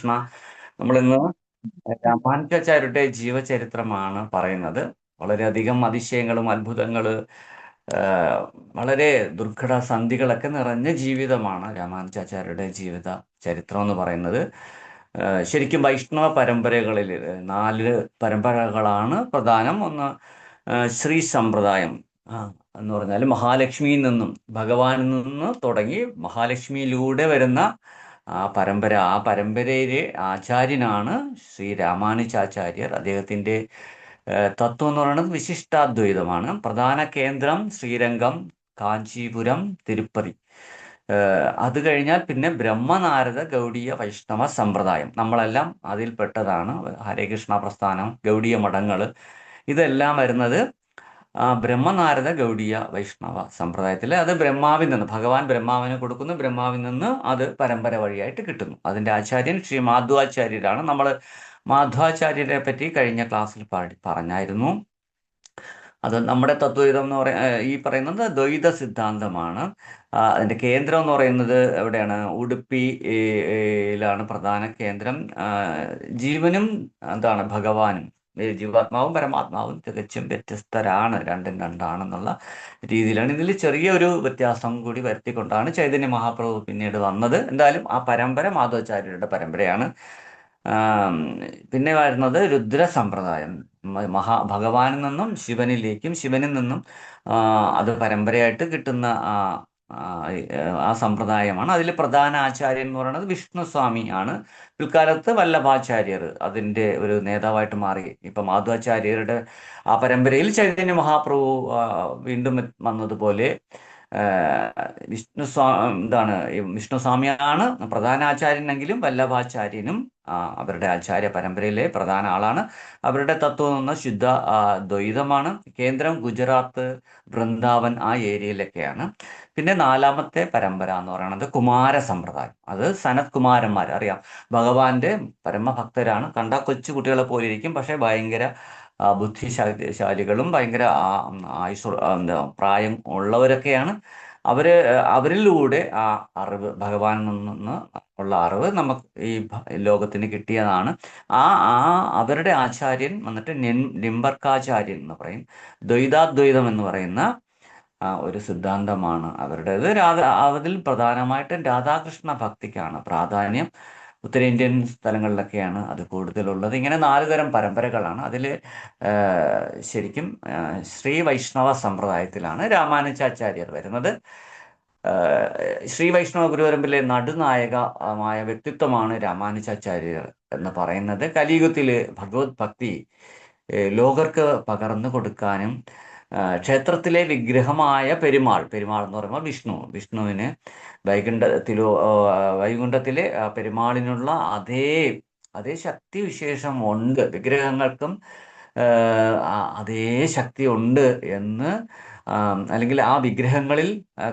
കൃഷ്ണ. നമ്മളിന്ന് രാമാനുജാചാര്യരുടെ ജീവചരിത്രമാണ് പറയുന്നത്. വളരെയധികം അതിശയങ്ങളും അത്ഭുതങ്ങള്, വളരെ ദുർഘട സന്ധികളൊക്കെ നിറഞ്ഞ ജീവിതമാണ് രാമാനുജാചാര്യരുടെ ജീവിത ചരിത്രം എന്ന് പറയുന്നത്. ശരിക്കും വൈഷ്ണവ പരമ്പരകളിൽ 4 പരമ്പരകളാണ് പ്രധാനം. ഒന്ന് ശ്രീ സമ്പ്രദായം എന്ന് പറഞ്ഞാൽ മഹാലക്ഷ്മിയിൽ നിന്നും ഭഗവാനിൽ നിന്ന് തുടങ്ങി മഹാലക്ഷ്മിയിലൂടെ വരുന്ന ആ പരമ്പരയിലെ ആചാര്യനാണ് ശ്രീ രാമാനുജാചാര്യർ. അദ്ദേഹത്തിൻ്റെ തത്വം എന്ന് പറയുന്നത് വിശിഷ്ടാദ്വൈതമാണ്. പ്രധാന കേന്ദ്രം ശ്രീരംഗം, കാഞ്ചീപുരം, തിരുപ്പതി. അത് കഴിഞ്ഞാൽ പിന്നെ ബ്രഹ്മനാരദ ഗൗഡീയ വൈഷ്ണവ സമ്പ്രദായം, നമ്മളെല്ലാം അതിൽപ്പെട്ടതാണ്. ഹരേകൃഷ്ണ പ്രസ്ഥാനം, ഗൗഡീയ മഠങ്ങൾ, ഇതെല്ലാം വരുന്നത് ബ്രഹ്മനാരദ ഗൗഡീയ വൈഷ്ണവ സമ്പ്രദായത്തിൽ. അത് ഭഗവാൻ ബ്രഹ്മാവിന് കൊടുക്കുന്നു, ബ്രഹ്മാവിൽ നിന്ന് അത് പരമ്പര വഴിയായിട്ട് കിട്ടുന്നു. അതിൻ്റെ ആചാര്യൻ ശ്രീ മാധ്വാചാര്യരാണ്. നമ്മൾ മാധ്വാചാര്യരെ പറ്റി കഴിഞ്ഞ ക്ലാസ്സിൽ പറഞ്ഞായിരുന്നു. അത് നമ്മുടെ തത്വം എന്ന് ഈ പറയുന്നത് ദ്വൈത സിദ്ധാന്തമാണ്. അതിൻ്റെ കേന്ദ്രം എന്ന് പറയുന്നത് എവിടെയാണ്? ഉടുപ്പിയിലാണ് പ്രധാന കേന്ദ്രം. ജീവനും ഭഗവാനും, ജീവാത്മാവും പരമാത്മാവും തികച്ചും വ്യത്യസ്തരാണ്, രണ്ടും രണ്ടാണെന്നുള്ള രീതിയിലാണ്. ഇതിൽ ചെറിയൊരു വ്യത്യാസം കൂടി വരുത്തിക്കൊണ്ടാണ് ചൈതന്യ മഹാപ്രഭു പിന്നീട് വന്നത്. എന്തായാലും ആ പരമ്പര മാധവാചാര്യരുടെ പരമ്പരയാണ്. പിന്നെ വരുന്നത് രുദ്ര സമ്പ്രദായം, ഭഗവാനിൽ നിന്നും ശിവനിലേക്കും ശിവനിൽ നിന്നും അത് പരമ്പരയായിട്ട് കിട്ടുന്ന ആ സമ്പ്രദായമാണ്. അതിൽ പ്രധാന ആചാര്യൻ എന്ന് പറയുന്നത് വിഷ്ണുസ്വാമി ആണ്. പിൽക്കാലത്ത് വല്ലഭാചാര്യർ അതിൻ്റെ ഒരു നേതാവായിട്ട് മാറി. ഇപ്പം മാധവാചാര്യരുടെ ആ പരമ്പരയിൽ ചൈതന്യ മഹാപ്രഭു വീണ്ടും വന്നതുപോലെ വിഷ്ണുസ്വാമിയാണ് പ്രധാന ആചാര്യനെങ്കിലും വല്ലഭാചാര്യനും അവരുടെ ആചാര്യ പരമ്പരയിലെ പ്രധാന ആളാണ്. അവരുടെ തത്വം എന്ന ശുദ്ധ ദ്വൈതമാണ്. കേന്ദ്രം ഗുജറാത്ത്, വൃന്ദാവൻ, ആ ഏരിയയിലൊക്കെയാണ്. പിന്നെ 4ാമത്തെ പരമ്പര എന്ന് പറയുന്നത് കുമാര സമ്പ്രദായം. അത് സനത് കുമാരന്മാർ, അറിയാം, ഭഗവാന്റെ പരമഭക്തരാണ്. കണ്ട കൊച്ചു കുട്ടികളെ പോലെ ഇരിക്കും, പക്ഷേ ഭയങ്കര ബുദ്ധിശാലികളും ഭയങ്കര പ്രായം ഉള്ളവരൊക്കെയാണ്. അവരിലൂടെ ആ അറിവ്, ഭഗവാനിൽ നിന്ന് ഉള്ള അറിവ് നമുക്ക് ഈ ലോകത്തിന് കിട്ടിയതാണ്. ആ ആ അവരുടെ ആചാര്യൻ വന്നിട്ട് നിംബർക്കാചാര്യൻ എന്ന് പറയും. ദ്വൈതാദ്വൈതം എന്ന് പറയുന്ന ഒരു സിദ്ധാന്തമാണ് അവരുടേത്. അതിൽ പ്രധാനമായിട്ടും രാധാകൃഷ്ണ ഭക്തിക്കാണ് പ്രാധാന്യം. ഉത്തരേന്ത്യൻ സ്ഥലങ്ങളിലൊക്കെയാണ് അത് കൂടുതലുള്ളത്. ഇങ്ങനെ 4 തരം പരമ്പരകളാണ്. അതിൽ ശരിക്കും ശ്രീ വൈഷ്ണവ സമ്പ്രദായത്തിലാണ് രാമാനുജാചാര്യർ വരുന്നത്. ശ്രീ വൈഷ്ണവ ഗുരുപരമ്പരയിലെ നടുനായകമായ വ്യക്തിത്വമാണ് രാമാനുജാചാര്യർ എന്ന് പറയുന്നത്. കലിയുഗത്തിൽ ഭഗവത് ഭക്തി ലോകർക്ക് പകർന്നു കൊടുക്കാനും ക്ഷേത്രത്തിലെ വിഗ്രഹമായ പെരുമാൾ എന്ന് പറയുമ്പോൾ വിഷ്ണുവിന് വൈകുണ്ഠത്തിലെ പെരുമാളിനുള്ള അതേ ശക്തി വിശേഷം ഉണ്ട്, വിഗ്രഹങ്ങൾക്കും അതേ ശക്തി ഉണ്ട് എന്ന്, അല്ലെങ്കിൽ ആ വിഗ്രഹങ്ങളിൽ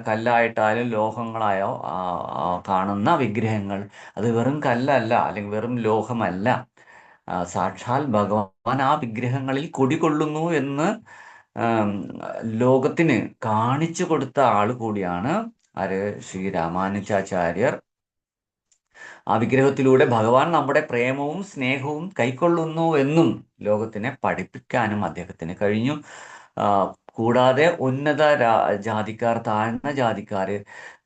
കല്ലായിട്ടാലും ലോഹങ്ങളായോ കാണുന്ന വിഗ്രഹങ്ങൾ അത് വെറും കല്ലല്ല, അല്ലെങ്കിൽ വെറും ലോഹമല്ല, സാക്ഷാൽ ഭഗവാൻ ആ വിഗ്രഹങ്ങളിൽ കുടികൊള്ളുന്നു എന്ന് ലോകത്തിന് കാണിച്ചു കൊടുത്ത ആൾ കൂടിയാണ് ശ്രീ രാമാനുജാചാര്യർ. ആ വിഗ്രഹത്തിലൂടെ ഭഗവാൻ നമ്മുടെ പ്രേമവും സ്നേഹവും കൈക്കൊള്ളുന്നു എന്നും ലോകത്തിനെ പഠിപ്പിക്കാനും അദ്ദേഹത്തിന് കഴിഞ്ഞു. കൂടാതെ ഉന്നത ജാതിക്കാർ, താഴ്ന്ന ജാതിക്കാർ,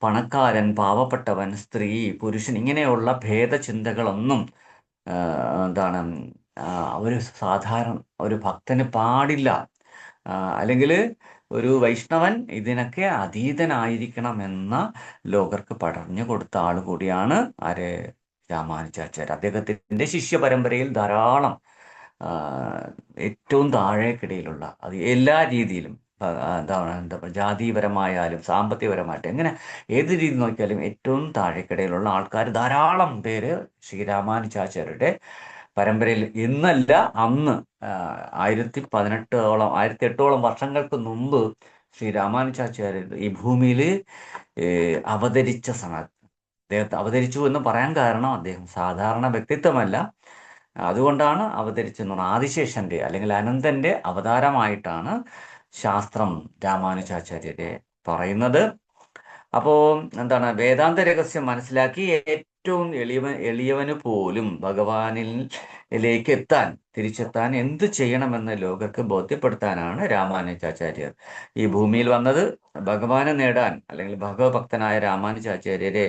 പണക്കാരൻ, പാവപ്പെട്ടവൻ, സ്ത്രീ, പുരുഷൻ, ഇങ്ങനെയുള്ള ഭേദചിന്തകളൊന്നും ഒരു ഭക്തന് പാടില്ല. അല്ലെങ്കിൽ ഒരു വൈഷ്ണവൻ ഇതിനൊക്കെ അതീതനായിരിക്കണമെന്ന ലോകർക്ക് പറഞ്ഞു കൊടുത്ത ആൾ കൂടിയാണ് രാമാനുജാചാര്യർ. അദ്ദേഹത്തിൻ്റെ ശിഷ്യ പരമ്പരയിൽ ധാരാളം ഏറ്റവും താഴേക്കിടയിലുള്ള, അത് എല്ലാ രീതിയിലും, ജാതിപരമായാലും സാമ്പത്തികപരമായിട്ടും, എങ്ങനെ ഏത് രീതി നോക്കിയാലും ഏറ്റവും താഴേക്കിടയിലുള്ള ആൾക്കാർ ധാരാളം പേര് ശ്രീരാമാനുജാചാര്യരുടെ പരമ്പരയിൽ ഇന്നല്ല അന്ന് 1018ഓളം വർഷങ്ങൾക്ക് മുമ്പ് ശ്രീ രാമാനുജാചാര്യർ ഈ ഭൂമിയിൽ അവതരിച്ച സമയത്ത്, അദ്ദേഹത്തെ അവതരിച്ചു എന്ന് പറയാൻ കാരണം അദ്ദേഹം സാധാരണ വ്യക്തിത്വമല്ല, അതുകൊണ്ടാണ് അവതരിച്ചെന്ന് പറഞ്ഞാൽ ആദിശേഷന്റെ അല്ലെങ്കിൽ അനന്തന്റെ അവതാരമായിട്ടാണ് ശാസ്ത്രം രാമാനുജാചാര്യരെ പറയുന്നത്. അപ്പോൾ വേദാന്ത രഹസ്യം മനസ്സിലാക്കി ഏറ്റവും എളിയവന് പോലും ഭഗവാനിലേക്ക് തിരിച്ചെത്താൻ എന്ത് ചെയ്യണമെന്ന് ലോകർക്ക് ബോധ്യപ്പെടുത്താനാണ് രാമാനുജാചാര്യർ ഈ ഭൂമിയിൽ വന്നത്. ഭഗവാനെ നേടാൻ, അല്ലെങ്കിൽ ഭഗവഭക്തനായ രാമാനുജാചാര്യരെ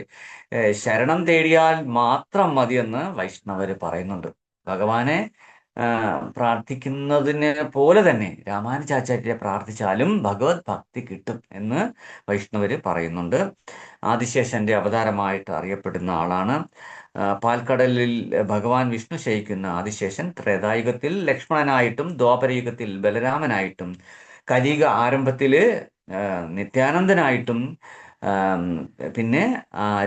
ശരണം തേടിയാൽ മാത്രം മതിയെന്ന് വൈഷ്ണവര് പറയുന്നുണ്ട്. ഭഗവാനെ പ്രാർത്ഥിക്കുന്നതിനെ പോലെ തന്നെ രാമാനുജാചാര്യരെ പ്രാർത്ഥിച്ചാലും ഭഗവത് ഭക്തി കിട്ടും എന്ന് വൈഷ്ണവര് പറയുന്നുണ്ട്. ആദിശേഷന്റെ അവതാരമായിട്ട് അറിയപ്പെടുന്ന ആളാണ്. പാൽക്കടലിൽ ഭഗവാൻ വിഷ്ണു ശയിക്കുന്ന ആദിശേഷൻ ത്രേതായുഗത്തിൽ ലക്ഷ്മണനായിട്ടും ദ്വാപരയുഗത്തിൽ ബലരാമനായിട്ടും കലിയുഗ ആരംഭത്തില് നിത്യാനന്ദനായിട്ടും പിന്നെ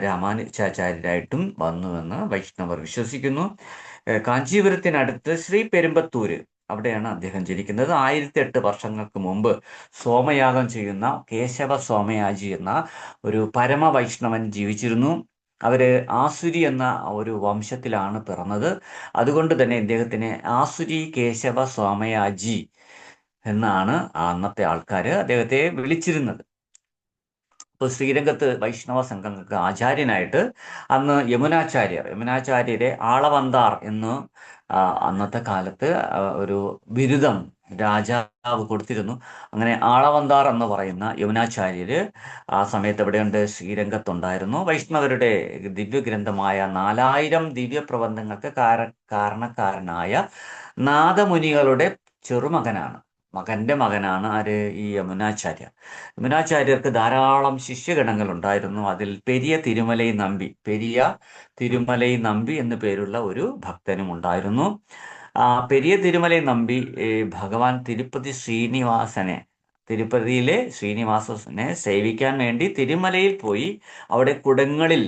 രാമാനുജാചാര്യരായിട്ടും വന്നുവെന്ന് വൈഷ്ണവർ വിശ്വസിക്കുന്നു. കാഞ്ചീപുരത്തിനടുത്ത് ശ്രീ പെരുമ്പത്തൂര്, അവിടെയാണ് അദ്ദേഹം ജനിക്കുന്നത്. 1008 വർഷങ്ങൾക്ക് മുമ്പ് സോമയാഗം ചെയ്യുന്ന കേശവ സോമയാജി എന്ന ഒരു പരമവൈഷ്ണവൻ ജീവിച്ചിരുന്നു. അവര് ആസുരി എന്ന ഒരു വംശത്തിലാണ് പിറന്നത്. അതുകൊണ്ട് തന്നെ ഇദ്ദേഹത്തിനെ ആസുരി കേശവ സോമയാജി എന്നാണ് അന്നത്തെ ആൾക്കാർ അദ്ദേഹത്തെ വിളിച്ചിരുന്നത്. ഇപ്പോൾ ശ്രീരംഗത്ത് വൈഷ്ണവ സംഘങ്ങൾക്ക് ആചാര്യനായിട്ട് അന്ന് യമുനാചാര്യരെ ആളവന്താർ എന്ന് അന്നത്തെ കാലത്ത് ഒരു ബിരുദം രാജാവ് കൊടുത്തിരുന്നു. അങ്ങനെ ആളവന്താർ എന്ന് പറയുന്ന യമുനാചാര്യര് ആ സമയത്ത് എവിടെയുണ്ട്? ശ്രീരംഗത്തുണ്ടായിരുന്നു. വൈഷ്ണവരുടെ ദിവ്യഗ്രന്ഥമായ 4000 ദിവ്യപ്രബന്ധങ്ങൾക്ക് കാരണക്കാരനായ നാദമുനികളുടെ ചെറുമകനാണ്. മകന്റെ മകനാണ് ആര്? ഈ യമുനാചാര്യർക്ക് ധാരാളം ശിഷ്യഗണങ്ങൾ ഉണ്ടായിരുന്നു. അതിൽ പെരിയ തിരുമലൈ നമ്പി എന്നു പേരുള്ള ഒരു ഭക്തനും ഉണ്ടായിരുന്നു. പെരിയ തിരുമലൈ നമ്പി ഭഗവാൻ തിരുപ്പതിയിലെ ശ്രീനിവാസനെ സേവിക്കാൻ വേണ്ടി തിരുമലയിൽ പോയി അവിടെ കുടങ്ങളിൽ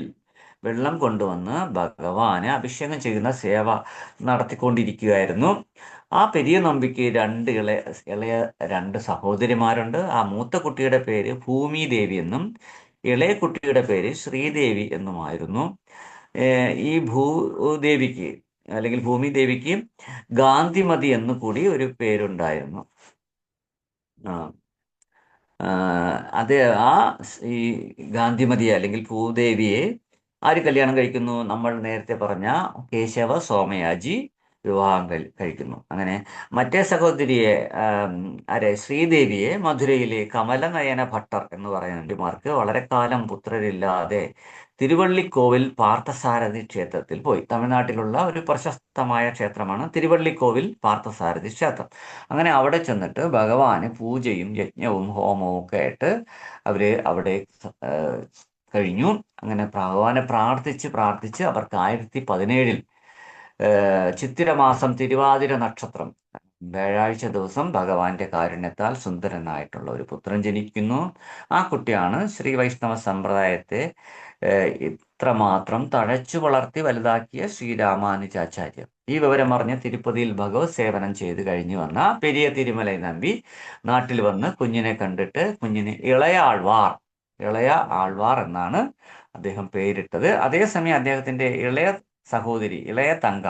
വെള്ളം കൊണ്ടുവന്ന് ഭഗവാന് അഭിഷേകം ചെയ്യുന്ന സേവ നടത്തിക്കൊണ്ടിരിക്കുകയായിരുന്നു. ആ പെരിയ നമ്പിക്ക് ഇളയ രണ്ട് സഹോദരിമാരുണ്ട്. ആ മൂത്ത കുട്ടിയുടെ പേര് ഭൂമിദേവി എന്നും ഇളയ കുട്ടിയുടെ പേര് ശ്രീദേവി എന്നുമായിരുന്നു. ഈ ഭൂദേവിക്ക് അല്ലെങ്കിൽ ഭൂമിദേവിക്ക് ഗാന്ധിമതി എന്നു കൂടി ഒരു പേരുണ്ടായിരുന്നു. അത് ഈ ഗാന്ധിമതിയെ അല്ലെങ്കിൽ ഭൂദേവിയെ ആര് കല്യാണം കഴിക്കുന്നു? നമ്മൾ നേരത്തെ പറഞ്ഞ കേശവ സോമയാജി വിവാഹം കഴിക്കുന്നു. അങ്ങനെ മറ്റേ സഹോദരിയെ ശ്രീദേവിയെ മധുരയിലെ കമലനയന ഭട്ടർ എന്ന് പറയുന്നവന്മാർക്ക് വളരെ കാലം പുത്രരില്ലാതെ തിരുവള്ളിക്കോവിൽ പാർത്ഥസാരഥി ക്ഷേത്രത്തിൽ പോയി. തമിഴ്നാട്ടിലുള്ള ഒരു പ്രശസ്തമായ ക്ഷേത്രമാണ് തിരുവള്ളിക്കോവിൽ പാർത്ഥസാരഥി ക്ഷേത്രം. അങ്ങനെ അവിടെ ചെന്നിട്ട് ഭഗവാന് പൂജയും യജ്ഞവും ഹോമവും ഒക്കെ ആയിട്ട് അവര് അവിടെ കഴിഞ്ഞു. അങ്ങനെ ഭഗവാനെ പ്രാർത്ഥിച്ച് അവർക്ക് 1017 ചിത്തിരമാസം തിരുവാതിര നക്ഷത്രം വ്യാഴാഴ്ച ദിവസം ഭഗവാന്റെ കാരുണ്യത്താൽ സുന്ദരനായിട്ടുള്ള ഒരു പുത്രൻ ജനിക്കുന്നു. ആ കുട്ടിയാണ് ശ്രീ വൈഷ്ണവ സമ്പ്രദായത്തെ ഇത്രമാത്രം തഴച്ചു വളർത്തി വലുതാക്കിയ ശ്രീരാമാനുജാചാര്യർ. ഈ വിവരം അറിഞ്ഞ് തിരുപ്പതിയിൽ ഭഗവത് സേവനം ചെയ്ത് കഴിഞ്ഞു വന്ന പെരിയ തിരുമലൈ നമ്പി നാട്ടിൽ വന്ന് കുഞ്ഞിനെ കണ്ടിട്ട് കുഞ്ഞിന് ഇളയ ആൾവാർ എന്നാണ് അദ്ദേഹം പേരിട്ടത്. അതേസമയം അദ്ദേഹത്തിന്റെ ഇളയ സഹോദരി ഇളയ തങ്ക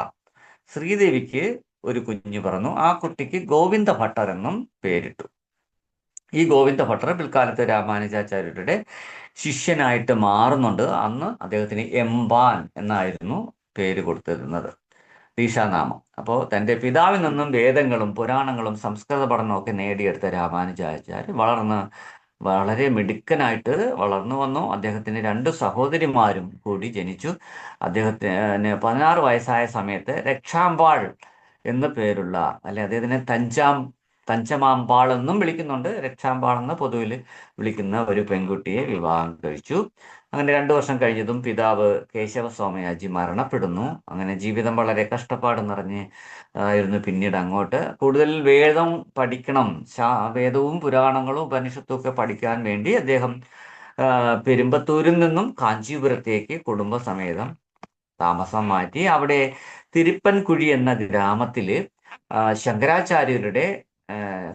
ശ്രീദേവിക്ക് ഒരു കുഞ്ഞു പിറന്നു. ആ കുട്ടിക്ക് ഗോവിന്ദ ഭട്ടർ എന്നും പേരിട്ടു. ഈ ഗോവിന്ദ ഭട്ടർ പിൽക്കാലത്ത് രാമാനുജാചാര്യരുടെ ശിഷ്യനായിട്ട് മാറുന്നുണ്ട്. അന്ന് അദ്ദേഹത്തിന് എംബാൻ എന്നായിരുന്നു പേര് കൊടുത്തിരുന്നത്, ദീക്ഷാനാമം. അപ്പോൾ തൻ്റെ പിതാവിൽ നിന്നും വേദങ്ങളും പുരാണങ്ങളും സംസ്കൃത പഠനമൊക്കെ നേടിയെടുത്ത രാമാനുജാചാര്യർ വളരെ മിടുക്കനായിട്ട് വളർന്നു വന്നു. അദ്ദേഹത്തിന് 2 സഹോദരിമാരും കൂടി ജനിച്ചു. അദ്ദേഹത്തിന് 16 വയസ്സായ സമയത്ത് രക്ഷാമ്പാൾ എന്ന പേരുള്ള, അല്ലെ അദ്ദേഹത്തിനെ തഞ്ചമാമ്പാൾ എന്നും വിളിക്കുന്നുണ്ട്, രക്ഷാമ്പാൾ എന്ന് പൊതുവിൽ വിളിക്കുന്ന ഒരു പെൺകുട്ടിയെ വിവാഹം കഴിച്ചു. അങ്ങനെ 2 വർഷം കഴിഞ്ഞതും പിതാവ് കേശവ സോമയാജി മരണപ്പെടുന്നു. അങ്ങനെ ജീവിതം വളരെ കഷ്ടപ്പാട് നിറഞ്ഞ് ആയിരുന്നു. പിന്നീട് അങ്ങോട്ട് കൂടുതൽ വേദം പഠിക്കണം, വേദവും പുരാണങ്ങളും ഉപനിഷത്തും ഒക്കെ പഠിക്കാൻ വേണ്ടി അദ്ദേഹം പെരുമ്പത്തൂരിൽ നിന്നും കാഞ്ചീപുരത്തേക്ക് കുടുംബസമേതം താമസം മാറ്റി. അവിടെ തിരുപ്പൻകുഴി എന്ന ഗ്രാമത്തില് ശങ്കരാചാര്യരുടെ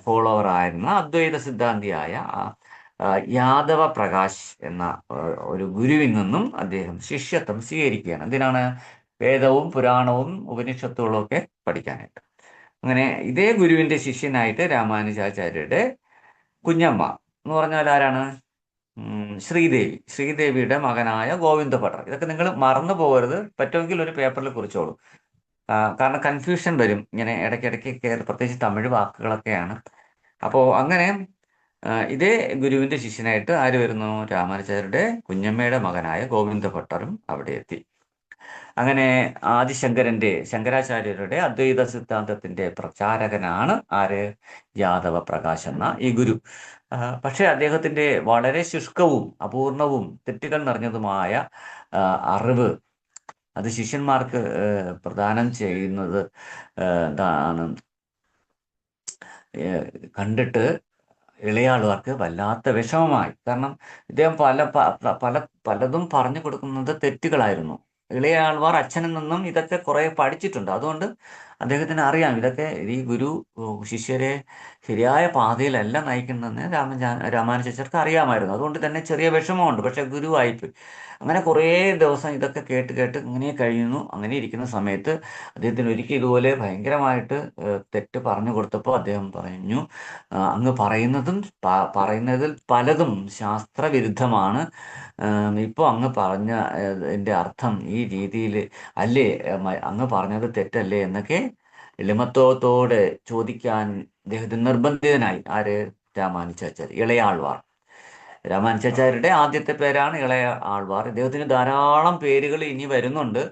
ഫോളോവർ ആയിരുന്ന അദ്വൈത സിദ്ധാന്തിയായ യാദവ പ്രകാശ് എന്ന ഒരു ഗുരുവിൽ നിന്നും അദ്ദേഹം ശിഷ്യത്വം സ്വീകരിക്കുകയാണ്. ഇതിനാണ് വേദവും പുരാണവും ഉപനിഷത്തുകളും ഒക്കെ പഠിക്കാനായിട്ട്. അങ്ങനെ ഇതേ ഗുരുവിന്റെ ശിഷ്യനായിട്ട് രാമാനുജാചാര്യരുടെ കുഞ്ഞമ്മ എന്ന് പറഞ്ഞാൽ ആരാണ്? ശ്രീദേവിയുടെ മകനായ ഗോവിന്ദ ഭട്ടർ. ഇതൊക്കെ നിങ്ങൾ മറന്നു പോകരുത്, പറ്റുമെങ്കിൽ ഒരു പേപ്പറിൽ കുറിച്ചോളൂ. കാരണം കൺഫ്യൂഷൻ വരും ഇങ്ങനെ ഇടയ്ക്കിടയ്ക്ക് പ്രത്യേകിച്ച് തമിഴ് വാക്കുകളൊക്കെയാണ്. അപ്പോൾ അങ്ങനെ ഇതേ ഗുരുവിന്റെ ശിഷ്യനായിട്ട് ആര് വരുന്നു? രാമാനുജരുടെ കുഞ്ഞമ്മയുടെ മകനായ ഗോവിന്ദ ഭട്ടറും അവിടെ എത്തി. അങ്ങനെ ശങ്കരാചാര്യരുടെ അദ്വൈത സിദ്ധാന്തത്തിന്റെ പ്രചാരകനാണ് ആര്? യാദവ പ്രകാശ് എന്ന ഈ ഗുരു. പക്ഷെ അദ്ദേഹത്തിന്റെ വളരെ ശുഷ്കവും അപൂർണവും തെറ്റുകൾ നിറഞ്ഞതുമായ അറിവ് അത് ശിഷ്യന്മാർക്ക് പ്രദാനം ചെയ്യുന്നത് എന്താണ് കണ്ടിട്ട് ഇളയാളുകാർക്ക് വല്ലാത്ത വിഷമമായി. കാരണം ഇദ്ദേഹം പലതും പറഞ്ഞു കൊടുക്കുന്നത് തെറ്റുകളായിരുന്നു. ഇളയാൾവാർ അച്ഛനിൽ നിന്നും ഇതൊക്കെ കുറെ പഠിച്ചിട്ടുണ്ട്. അതുകൊണ്ട് അദ്ദേഹത്തിന് അറിയാം ഇതൊക്കെ ഈ ഗുരു ശിഷ്യരെ ശരിയായ പാതയിലല്ല നയിക്കുന്നതെന്ന് രാമാനുജർക്ക് അറിയാമായിരുന്നു. അതുകൊണ്ട് തന്നെ ചെറിയ വിഷമമുണ്ട്. പക്ഷെ ഗുരുവായിപ്പോയി. അങ്ങനെ കുറേ ദിവസം ഇതൊക്കെ കേട്ട് കേട്ട് ഇങ്ങനെ കഴിയുന്നു. അങ്ങനെ ഇരിക്കുന്ന സമയത്ത് അദ്ദേഹത്തിന് ഒരിക്കൽ ഇതുപോലെ ഭയങ്കരമായിട്ട് തെറ്റ് പറഞ്ഞു കൊടുത്തപ്പോൾ അദ്ദേഹം പറഞ്ഞു, അങ്ങ് പറയുന്നതിൽ പലതും ശാസ്ത്രവിരുദ്ധമാണ്. ഇപ്പോൾ അങ്ങ് പറഞ്ഞ എൻ്റെ അർത്ഥം ഈ രീതിയിൽ അല്ലേ, അങ്ങ് പറഞ്ഞത് തെറ്റല്ലേ എന്നൊക്കെ എളിമത്വത്തോടെ ചോദിക്കാൻ അദ്ദേഹത്തിന് നിർബന്ധിതനായി. ആര്? രാമാനുജാചാര്യ, ഇളയാൾവാർ. രാമാനുജാചാര്യരുടെ ആദ്യത്തെ പേരാണ് ഇളയ ആൾവാർ. ഇദ്ദേഹത്തിന് ധാരാളം പേരുകൾ ഇനി വരുന്നുണ്ട്.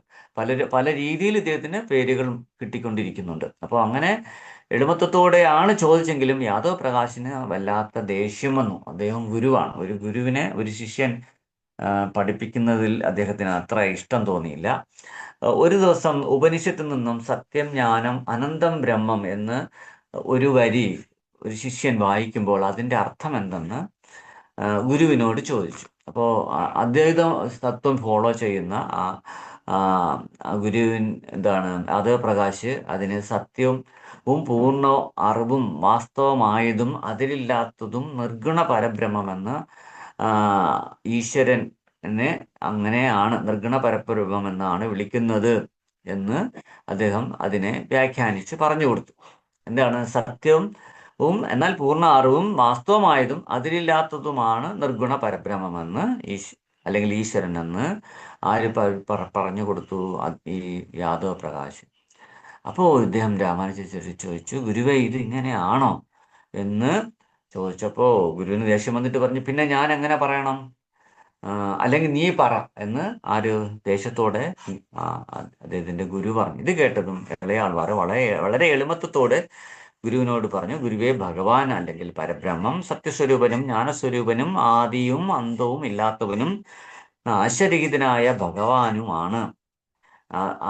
പല രീതിയിൽ ഇദ്ദേഹത്തിന് പേരുകൾ കിട്ടിക്കൊണ്ടിരിക്കുന്നുണ്ട്. അപ്പോൾ അങ്ങനെ എളിമത്വത്തോടെയാണ് ചോദിച്ചെങ്കിലും യാദവ് പ്രകാശിന് വല്ലാത്ത ദേഷ്യം വന്നു. അദ്ദേഹം ഗുരുവാണ്. ഒരു ഗുരുവിനെ ഒരു ശിഷ്യൻ പഠിപ്പിക്കുന്നതിൽ അദ്ദേഹത്തിന് അത്ര ഇഷ്ടം തോന്നിയില്ല. ഒരു ദിവസം ഉപനിഷത്തിൽ നിന്നും സത്യം, ജ്ഞാനം, അനന്തം ബ്രഹ്മം എന്ന് ഒരു വരി ഒരു ശിഷ്യൻ വായിക്കുമ്പോൾ അതിൻ്റെ അർത്ഥം എന്തെന്ന് ഗുരുവിനോട് ചോദിച്ചു. അപ്പോൾ അദ്വൈത തത്വം ഫോളോ ചെയ്യുന്ന ഗുരുവിൻ അത് പ്രകാശ് അതിന് സത്യവും പൂർണ്ണ അറിവും വാസ്തവമായതും അതിലില്ലാത്തതും നിർഗുണ പരബ്രഹ്മമെന്ന് ഈശ്വരനെ അങ്ങനെയാണ് നിർഗുണ പരബ്രഹ്മം എന്നാണ് വിളിക്കുന്നത് എന്ന് അദ്ദേഹം അതിനെ വ്യാഖ്യാനിച്ച് പറഞ്ഞു കൊടുത്തു. എന്താണ്? സത്യവും എന്നാൽ പൂർണ്ണ അറിവും വാസ്തവമായതും അതിലില്ലാത്തതുമാണ് നിർഗുണ പരബ്രഹ്മമെന്ന് അല്ലെങ്കിൽ ഈശ്വരൻ എന്ന് ആര് പറഞ്ഞു കൊടുത്തു? ഈ യാദവ പ്രകാശ്. അപ്പോൾ ഇദ്ദേഹം രാമാനുജാചാര്യ ചോദിച്ചു, ഗുരുവേ ഇത് ഇങ്ങനെയാണോ എന്ന് ചോദിച്ചപ്പോൾ ഗുരുവിന് ദേഷ്യം വന്നിട്ട് പറഞ്ഞു, പിന്നെ ഞാൻ എങ്ങനെ പറയണം? അല്ലെങ്കിൽ നീ പറ എന്ന് ആര് ദേഷ്യത്തോടെ അദ്ദേഹത്തിന്റെ ഗുരു പറഞ്ഞു. ഇത് കേട്ടതും ഇളയാൾവാർ വളരെ വളരെ എളിമത്വത്തോടെ ഗുരുവിനോട് പറഞ്ഞു, ഗുരുവേ, ഭഗവാൻ അല്ലെങ്കിൽ പരബ്രഹ്മം സത്യസ്വരൂപനും ജ്ഞാനസ്വരൂപനും ആദിയും അന്തവും ഇല്ലാത്തവനും നാശരഹിതനായ ഭഗവാനുമാണ്.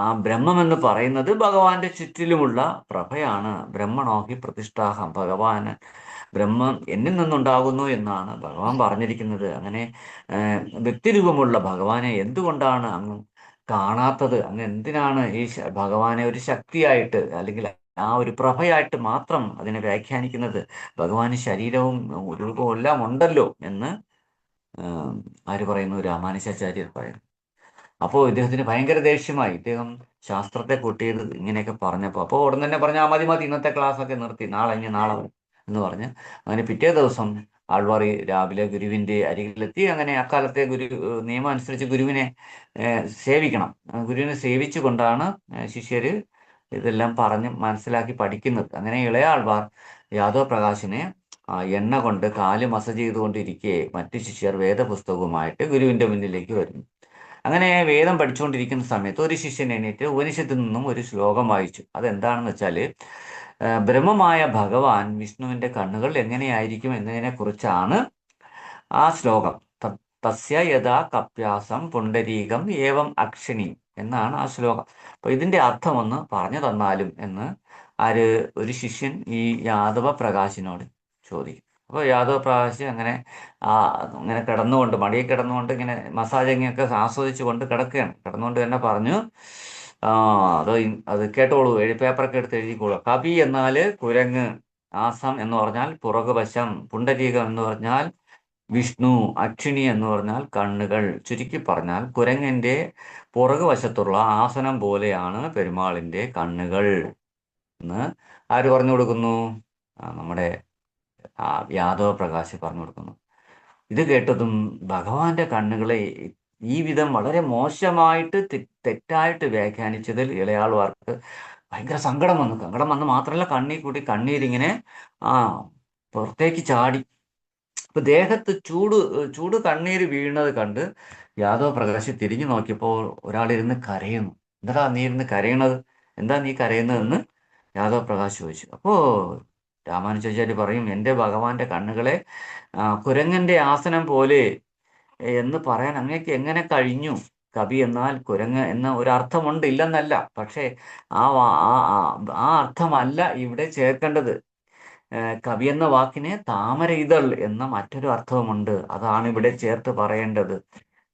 ആ ബ്രഹ്മം എന്ന് പറയുന്നത് ഭഗവാന്റെ ചുറ്റിലുമുള്ള പ്രഭയാണ്. ബ്രഹ്മണോഹി പ്രതിഷ്ഠാഹം, ഭഗവാൻ ബ്രഹ്മം എന്നിൽ നിന്നുണ്ടാകുന്നു എന്നാണ് ഭഗവാൻ പറഞ്ഞിരിക്കുന്നത്. അങ്ങനെ വ്യക്തിരൂപമുള്ള ഭഗവാനെ എന്തുകൊണ്ടാണ് അങ്ങ് കാണാത്തത്? അങ്ങ് എന്തിനാണ് ഈ ഭഗവാനെ ഒരു ശക്തിയായിട്ട് അല്ലെങ്കിൽ ആ ഒരു പ്രഭയായിട്ട് മാത്രം അതിനെ വ്യാഖ്യാനിക്കുന്നത്? ഭഗവാന് ശരീരവും രൂപവും എല്ലാം ഉണ്ടല്ലോ എന്ന് ആര് പറയുന്നു? രാമാനുജാചാര്യർ പറയുന്നു. അപ്പോൾ ഇദ്ദേഹത്തിന് ഭയങ്കര ദേഷ്യമായി. ഇദ്ദേഹം ശാസ്ത്രത്തെ കൂട്ടിയത് ഇങ്ങനെയൊക്കെ പറഞ്ഞപ്പോൾ ഉടൻ തന്നെ പറഞ്ഞാൽ മതി മതി, ഇന്നത്തെ ക്ലാസ്സൊക്കെ നിർത്തി, നാളെ എന്ന് പറഞ്ഞ് അങ്ങനെ പിറ്റേ ദിവസം ആൾവാർ രാവിലെ ഗുരുവിൻ്റെ അരികിലെത്തി. അങ്ങനെ അക്കാലത്തെ നിയമം അനുസരിച്ച് ഗുരുവിനെ സേവിക്കണം. ഗുരുവിനെ സേവിച്ചു കൊണ്ടാണ് ശിഷ്യർ ഇതെല്ലാം പറഞ്ഞ് മനസ്സിലാക്കി പഠിക്കുന്നത്. അങ്ങനെ ഇളയ ആൾവാർ യാദവ പ്രകാശിനെ എണ്ണ കൊണ്ട് കാല് മസാജ് ചെയ്തുകൊണ്ടിരിക്കെ മറ്റു ശിഷ്യർ വേദപുസ്തകവുമായിട്ട് ഗുരുവിൻ്റെ മുന്നിലേക്ക് വരുന്നു. അങ്ങനെ വേദം പഠിച്ചുകൊണ്ടിരിക്കുന്ന സമയത്ത് ഒരു ശിഷ്യൻ എണീറ്റ് ഉപനിഷത്തിൽ നിന്നും ഒരു ശ്ലോകം വായിച്ചു. അതെന്താണെന്ന് വെച്ചാൽ ബ്രഹ്മമായ ഭഗവാൻ വിഷ്ണുവിൻ്റെ കണ്ണുകൾ എങ്ങനെയായിരിക്കും എന്നതിനെ കുറിച്ചാണ് ആ ശ്ലോകം. തസ്യ യഥാ കപ്യാസം പുണ്ടരീകം ഏവം അക്ഷണി എന്നാണ് ആ ശ്ലോകം. അപ്പോൾ ഇതിൻ്റെ അർത്ഥം ഒന്ന് പറഞ്ഞു തന്നാലും എന്ന് ഒരു ശിഷ്യൻ ഈ യാദവ പ്രകാശിനോട് ചോദിക്കും. അപ്പോൾ യാദവ പ്രകാശ് അങ്ങനെ കിടന്നുകൊണ്ട് മടിയിൽ കിടന്നുകൊണ്ട് ഇങ്ങനെ മസാജിങ്ങൊക്കെ ആസ്വദിച്ചു കൊണ്ട് കിടന്നുകൊണ്ട് തന്നെ പറഞ്ഞു, അത് കേട്ടോളൂ, പേപ്പറൊക്കെ എടുത്ത് എഴുതിക്കോളൂ. കപി എന്നാൽ കുരങ്ങ്, ആസം എന്ന് പറഞ്ഞാൽ പുറകുവശം, പുണ്ടരീകം എന്ന് പറഞ്ഞാൽ വിഷ്ണു, അക്ഷിണി എന്ന് പറഞ്ഞാൽ കണ്ണുകൾ. ചുരുക്കി പറഞ്ഞാൽ കുരങ്ങിൻ്റെ പുറകുവശത്തുള്ള ആസനം പോലെയാണ് പെരുമാളിൻ്റെ കണ്ണുകൾ എന്ന് ആര് പറഞ്ഞു കൊടുക്കുന്നു? നമ്മുടെ യാദവ പ്രകാശ് പറഞ്ഞു കൊടുക്കുന്നു. ഇത് കേട്ടതും ഭഗവാന്റെ കണ്ണുകളെ ഈ വിധം വളരെ മോശമായിട്ട് തെറ്റായിട്ട് വ്യാഖ്യാനിച്ചതിൽ ഇളയാൾവാർക്ക് ഭയങ്കര സങ്കടം വന്നു. സങ്കടം വന്ന് മാത്രമല്ല, കണ്ണീർ കൂടി കണ്ണീരിങ്ങനെ ആ പുറത്തേക്ക് ചാടി. ഇപ്പൊ ദേഹത്ത് ചൂട് ചൂട് കണ്ണീര് വീഴുന്നത് കണ്ട് യാദവ് പ്രകാശ് തിരിഞ്ഞു നോക്കിയപ്പോൾ ഒരാളിരുന്ന് കരയുന്നു. എന്താ നീ ഇരുന്ന് കരയണത്? എന്താ നീ കരയുന്നതെന്ന് യാദവ് പ്രകാശ് ചോദിച്ചു. അപ്പോ രാമാനുജാചാര്യ പറയും, എൻ്റെ ഭഗവാന്റെ കണ്ണുകളെ കുരങ്ങന്റെ ആസനം പോലെ എന്ന് പറയാൻ അങ്ങേക്ക് എങ്ങനെ കഴിഞ്ഞു? കവി എന്നാൽ കുരങ്ങ് എന്ന ഒരു അർത്ഥമുണ്ട്, ഇല്ലെന്നല്ല. പക്ഷേ ആ ആ അർത്ഥമല്ല ഇവിടെ ചേർക്കേണ്ടത്. കവി എന്ന വാക്കിന് താമര ഇതൾ എന്ന മറ്റൊരു അർത്ഥവുമുണ്ട്. അതാണ് ഇവിടെ ചേർത്ത് പറയേണ്ടത്.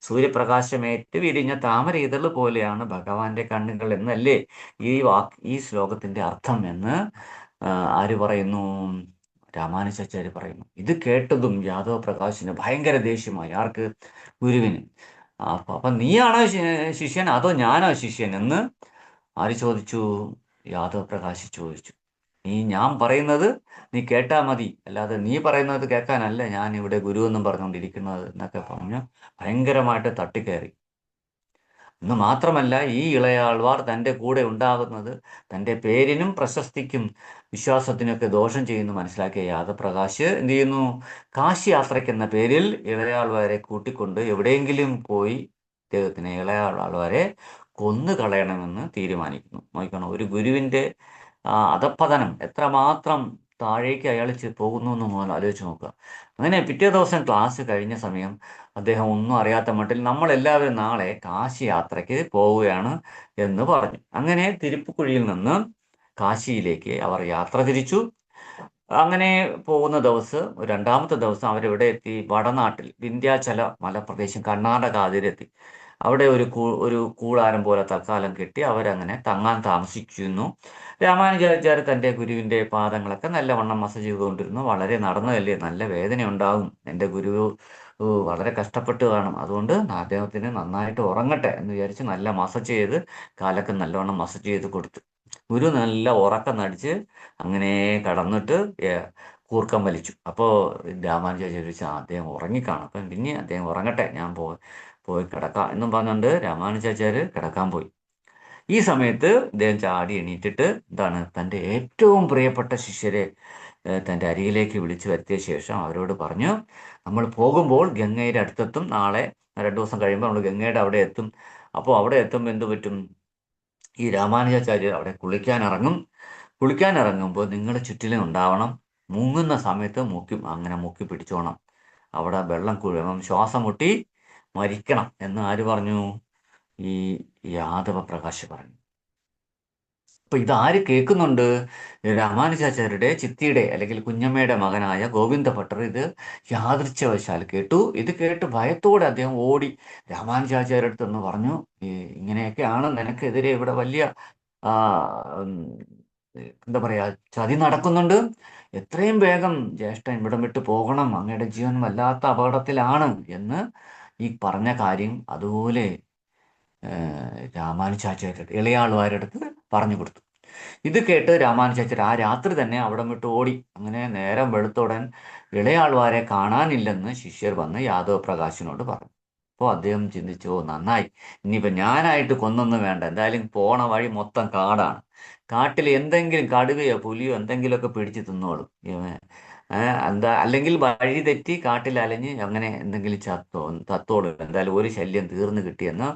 സൂര്യപ്രകാശമേറ്റ് വിരിഞ്ഞ താമര ഇതൾ പോലെയാണ് ഭഗവാന്റെ കണ്ണുകൾ എന്നല്ലേ ഈ ശ്ലോകത്തിന്റെ അർത്ഥം എന്ന് ആര് പറയുന്നു? രാമാനുജാചാര്യ പറയുന്നു. ഇത് കേട്ടതും യാദവ പ്രകാശിന് ഭയങ്കര ദേഷ്യമായി. ആർക്ക്? ഗുരുവിന്. അപ്പൊ നീയാണോ ശിഷ്യൻ അതോ ഞാനോ ശിഷ്യൻ എന്ന് ആര് ചോദിച്ചു? യാദവ് പ്രകാശ് ചോദിച്ചു. ഞാൻ പറയുന്നത് നീ കേട്ടാ മതി, അല്ലാതെ നീ പറയുന്നത് കേൾക്കാനല്ല ഞാൻ ഇവിടെ ഗുരു എന്നും പറഞ്ഞുകൊണ്ടിരിക്കുന്നത് എന്നൊക്കെ പറഞ്ഞു ഭയങ്കരമായിട്ട് തട്ടിക്കയറി. എന്ന് മാത്രമല്ല, ഈ ഇളയാൾവാർ തൻ്റെ കൂടെ ഉണ്ടാകുന്നത് തൻ്റെ പേരിനും പ്രശസ്തിക്കും വിശ്വാസത്തിനൊക്കെ ദോഷം ചെയ്യുന്നു മനസ്സിലാക്കിയ യാദവപ്രകാശ് എന്ത് ചെയ്യുന്നു? കാശി യാത്രയ്ക്കെന്ന പേരിൽ ഇളയാൾവാരെ കൂട്ടിക്കൊണ്ട് എവിടെയെങ്കിലും പോയി ഇളയാൾവാരെ കൊന്നു കളയണമെന്ന് തീരുമാനിക്കുന്നു. നോക്കണം, ഒരു ഗുരുവിൻ്റെ അധപ്പതനം എത്രമാത്രം താഴേക്ക് അയാൾ പോകുന്നു എന്ന് ആലോചിച്ച് നോക്കുക. അങ്ങനെ പിറ്റേ ദിവസം ക്ലാസ് കഴിഞ്ഞ സമയം അദ്ദേഹം ഒന്നും അറിയാത്ത മട്ടിൽ നമ്മളെല്ലാവരും നാളെ കാശി യാത്രയ്ക്ക് പോവുകയാണ് എന്ന് പറഞ്ഞു. അങ്ങനെ തിരുപ്പുക്കുഴിയിൽ നിന്ന് കാശിയിലേക്ക് അവർ യാത്ര തിരിച്ചു. അങ്ങനെ പോകുന്ന ദിവസം രണ്ടാമത്തെ ദിവസം അവരെവിടെ എത്തി? വടനാട്ടിൽ വിന്ധ്യാചല മലപ്രദേശം കർണാടക അതിരെത്തി. അവിടെ ഒരു കൂടാരം പോലെ തൽക്കാലം കെട്ടി അവരങ്ങനെ തങ്ങാൻ താമസിക്കുന്നു. രാമാനുജാചാര്യ തൻ്റെ ഗുരുവിൻ്റെ പാദങ്ങളൊക്കെ നല്ലവണ്ണം മസാജ് ചെയ്തുകൊണ്ടിരുന്നു. വളരെ നടന്നതല്ലേ, നല്ല വേദന ഉണ്ടാകും, എൻ്റെ ഗുരു വളരെ കഷ്ടപ്പെട്ട് കാണും, അതുകൊണ്ട് അദ്ദേഹത്തിന് നന്നായിട്ട് ഉറങ്ങട്ടെ എന്ന് വിചാരിച്ച് നല്ല മസാജ് ചെയ്ത് കാലൊക്കെ നല്ലവണ്ണം മസാജ് ചെയ്ത് കൊടുത്തു. ഗുരു നല്ല ഉറക്കം നടിച്ച് അങ്ങനെ കടന്നിട്ട് കൂർക്കം വലിച്ചു. അപ്പോൾ രാമാനുജാചാര്യ ചോദിച്ചു, അദ്ദേഹം ഉറങ്ങിക്കാണും, അപ്പം പിന്നെ അദ്ദേഹം ഉറങ്ങട്ടെ, ഞാൻ പോയി കിടക്കാം എന്നും പറഞ്ഞുകൊണ്ട് രാമാനുജാചാര്യ കിടക്കാൻ പോയി. ഈ സമയത്ത് ഇദ്ദേഹം ചാടി എണീറ്റിട്ട് എന്താണ്, തൻ്റെ ഏറ്റവും പ്രിയപ്പെട്ട ശിഷ്യരെ തൻ്റെ അരികിലേക്ക് വിളിച്ചു വരുത്തിയ ശേഷം അവരോട് പറഞ്ഞു, നമ്മൾ പോകുമ്പോൾ ഗംഗയുടെ അടുത്തെത്തും, നാളെ 2 ദിവസം കഴിയുമ്പോൾ നമ്മൾ ഗംഗയുടെ അവിടെ എത്തും. അപ്പോൾ അവിടെ എത്തുമ്പോൾ എന്ത് പറ്റും? ഈ രാമാനുജാചാര്യർ അവിടെ കുളിക്കാൻ ഇറങ്ങുമ്പോൾ നിങ്ങളുടെ ചുറ്റിലും ഉണ്ടാവണം. മുങ്ങുന്ന സമയത്ത് അങ്ങനെ മുക്കി പിടിച്ചോണം. അവിടെ വെള്ളം ശ്വാസം മുട്ടി മരിക്കണം എന്ന് ആര് പറഞ്ഞു? ഈ യാദവ പ്രകാശ് പറഞ്ഞു. അപ്പൊ ഇതാര് കേൾക്കുന്നുണ്ട്? രാമാനുജാചാര്യരുടെ ചിത്തിയുടെ അല്ലെങ്കിൽ കുഞ്ഞമ്മയുടെ മകനായ ഗോവിന്ദ ഭട്ടർ ഇത് യാദൃച്ഛവശാൽ കേട്ടു. ഇത് കേട്ട് ഭയത്തോടെ അദ്ദേഹം ഓടി രാമാനുജാചാര്യ അടുത്തെന്ന് പറഞ്ഞു, ഇങ്ങനെയൊക്കെയാണ് നിനക്കെതിരെ ഇവിടെ വലിയ എന്താ പറയാ ചതി നടക്കുന്നുണ്ട്, എത്രയും വേഗം ജ്യേഷ്ഠൻ ഇവിടം വിട്ട് പോകണം, അങ്ങയുടെ ജീവൻ വല്ലാത്ത അപകടത്തിലാണ് എന്ന് ഈ പറഞ്ഞ കാര്യം അതുപോലെ രാമാനുജാചാര്യ ഇളയാൾവാരുടെ അടുത്ത് പറഞ്ഞു കൊടുത്തു. ഇത് കേട്ട് രാമാനുജാചാര്യ ആ രാത്രി തന്നെ അവിടെ വിട്ട് ഓടി. അങ്ങനെ നേരം വെളുത്തോടൻ ഇളയാൾവാരെ കാണാനില്ലെന്ന് ശിഷ്യർ വന്ന് യാദവ പ്രകാശിനോട് പറഞ്ഞു. അപ്പോൾ അദ്ദേഹം ചിന്തിച്ചു, നന്നായി, ഇനിയിപ്പോൾ ഞാനായിട്ട് കൊന്നൊന്നും വേണ്ട, എന്തായാലും പോണ വഴി മൊത്തം കാടാണ്, കാട്ടിൽ എന്തെങ്കിലും കടുവയോ പുലിയോ എന്തെങ്കിലുമൊക്കെ പിടിച്ച് തിന്നോളും, അല്ലെങ്കിൽ വഴി തെറ്റി കാട്ടിൽ അലഞ്ഞ് അങ്ങനെ എന്തെങ്കിലും തത്തോളും, എന്തായാലും ഒരു ശല്യം തീർന്നു കിട്ടിയെന്ന്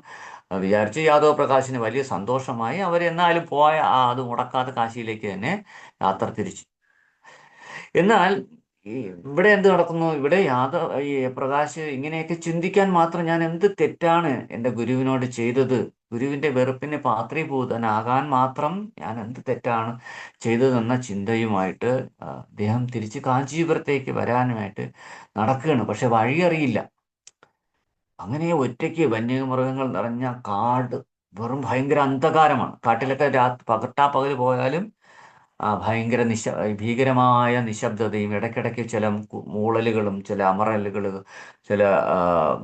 വിചാരിച്ച് യാദവ പ്രകാശിന് വലിയ സന്തോഷമായി. അവരെന്നാലും പോയ അത് മുടക്കാതെ കാശിയിലേക്ക് തന്നെ യാത്ര തിരിച്ചു. എന്നാൽ ഇവിടെ എന്ത് നടക്കുന്നു? ഇവിടെ ഈ പ്രകാശ് ഇങ്ങനെയൊക്കെ ചിന്തിക്കാൻ മാത്രം ഞാൻ എന്ത് തെറ്റാണ് എൻ്റെ ഗുരുവിനോട് ചെയ്തത്, ഗുരുവിൻ്റെ വെറുപ്പിന് പാത്രീഭൂതനാകാൻ മാത്രം ഞാൻ എന്ത് തെറ്റാണ് ചെയ്തതെന്ന ചിന്തയുമായിട്ട് അദ്ദേഹം തിരിച്ച് കാഞ്ചീപുരത്തേക്ക് വരാനുമായിട്ട് നടക്കുകയാണ്. പക്ഷെ വഴിയറിയില്ല. അങ്ങനെ ഒറ്റയ്ക്ക് വന്യമൃഗങ്ങൾ നിറഞ്ഞ കാട്, വെറും ഭയങ്കര അന്ധകാരമാണ്. കാട്ടിലൊക്കെ പകൽ പോയാലും ഭയങ്കര ഭീകരമായ നിശബ്ദതയും ഇടയ്ക്കിടയ്ക്ക് ചില മൂളലുകളും ചില അമറലുകൾ, ചില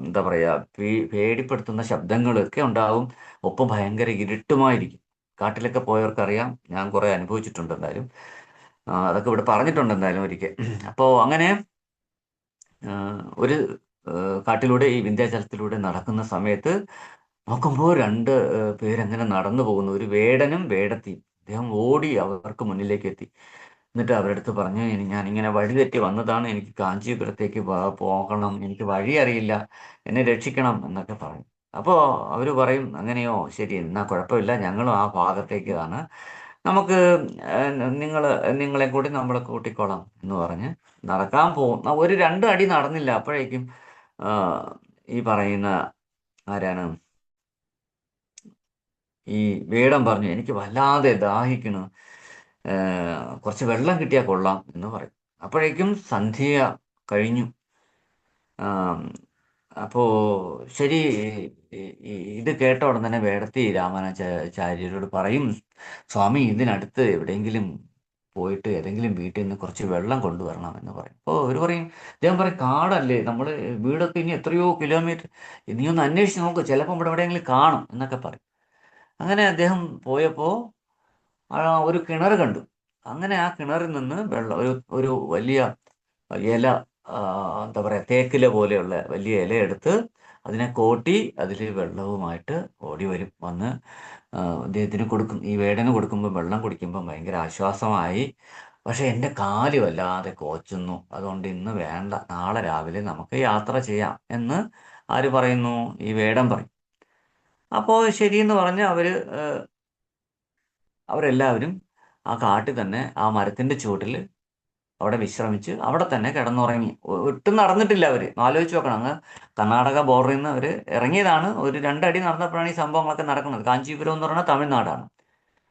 എന്താ പറയുക പേടിപ്പെടുത്തുന്ന ശബ്ദങ്ങളൊക്കെ ഉണ്ടാവും. ഒപ്പം ഭയങ്കര ഇരുട്ടുമായിരിക്കും. കാട്ടിലൊക്കെ പോയവർക്കറിയാം, ഞാൻ കുറേ അനുഭവിച്ചിട്ടുണ്ട്. എന്തായാലും അതൊക്കെ ഇവിടെ പറഞ്ഞിട്ടുണ്ട് എന്തായാലും ഒരിക്കൽ. അപ്പോൾ അങ്ങനെ ഒരു കാട്ടിലൂടെ ഈ വിന്ധ്യാചലത്തിലൂടെ നടക്കുന്ന സമയത്ത് നോക്കുമ്പോൾ രണ്ട് പേരങ്ങനെ നടന്നു പോകുന്നു. ഒരു വേടനും വേടത്തിയും. അദ്ദേഹം ഓടി അവർക്ക് മുന്നിലേക്ക് എത്തി. എന്നിട്ട് അവരുടെ അടുത്ത് പറഞ്ഞു, ഞാനിങ്ങനെ വഴിതെറ്റി വന്നതാണ്, എനിക്ക് കാഞ്ചീപുരത്തേക്ക് പോകണം, എനിക്ക് വഴി അറിയില്ല, എന്നെ രക്ഷിക്കണം എന്നൊക്കെ പറഞ്ഞു. അപ്പോൾ അവർ പറയും, അങ്ങനെയോ, ശരി, എന്നാൽ കുഴപ്പമില്ല, ഞങ്ങളും ആ ഭാഗത്തേക്കാണ്, നമുക്ക് നിങ്ങൾ നിങ്ങളെ കൂടി നമ്മൾ കൂട്ടിക്കോളാം എന്ന് പറഞ്ഞ് നടക്കാൻ പോകും. ഒരു രണ്ട് അടി നടന്നില്ല, അപ്പോഴേക്കും ആ, ഈ പറയുന്ന ആരാണ്, ഈ വേടൻ പറഞ്ഞു, എനിക്ക് വല്ലാതെ ദാഹിക്കണ്, കുറച്ച് വെള്ളം കിട്ടിയാൽ കൊള്ളാം എന്ന് പറയും. അപ്പോഴേക്കും സന്ധ്യ കഴിഞ്ഞു. അപ്പോ ശരി, ഇത് കേട്ട ഉടൻ തന്നെ വേടത്തി രാമാനുജാചാര്യരോട് പറയും, സ്വാമി, ഇതിനടുത്ത് എവിടെയെങ്കിലും പോയിട്ട് ഏതെങ്കിലും വീട്ടിൽ നിന്ന് കുറച്ച് വെള്ളം കൊണ്ടുവരണം എന്ന് പറയും. അപ്പോൾ അവർ പറയും, അദ്ദേഹം പറയും, കാടല്ലേ, നമ്മൾ വീടൊക്കെ ഇനി എത്രയോ കിലോമീറ്റർ, നീ ഒന്ന് അന്വേഷിച്ച് നോക്ക്, ചിലപ്പോൾ ഇവിടെ എവിടെയെങ്കിലും കാണും എന്നൊക്കെ പറയും. അങ്ങനെ അദ്ദേഹം പോയപ്പോൾ ഒരു കിണർ കണ്ടു. അങ്ങനെ ആ കിണറിൽ നിന്ന് വെള്ളം, ഒരു വലിയ ഇല, എന്താ പറയുക, തേക്കില പോലെയുള്ള വലിയ ഇല എടുത്ത് അതിനെ കോട്ടി അതിൽ വെള്ളവുമായിട്ട് ഓടി വരും, വന്ന് അദ്ദേഹത്തിന് കൊടുക്കും. ഈ വേടന് കൊടുക്കുമ്പോൾ വെള്ളം കുടിക്കുമ്പോൾ ഭയങ്കര ആശ്വാസമായി. പക്ഷെ എൻ്റെ കാല് വല്ലാതെ കോച്ചുന്നു, അതുകൊണ്ട് ഇന്ന് വേണ്ട, നാളെ രാവിലെ നമുക്ക് യാത്ര ചെയ്യാം എന്ന് ആര് പറയുന്നു? ഈ വേടൻ പറയും. അപ്പോൾ ശരിയെന്ന് പറഞ്ഞ് അവരെല്ലാവരും ആ കാട്ടിൽ തന്നെ ആ മരത്തിൻ്റെ ചുവട്ടിൽ അവിടെ വിശ്രമിച്ച് അവിടെ തന്നെ കിടന്നുറങ്ങി. ഒട്ടും നടന്നിട്ടില്ല അവർ. ആലോചിച്ച് നോക്കണം, അങ്ങ് കർണാടക ബോർഡറിൽ നിന്ന് അവർ ഇറങ്ങിയതാണ്. ഒരു രണ്ടടി നടന്നപ്പോഴാണ് ഈ സംഭവങ്ങളൊക്കെ നടക്കുന്നത്. കാഞ്ചീപുരം എന്ന് പറയുന്നത് തമിഴ്നാടാണ്.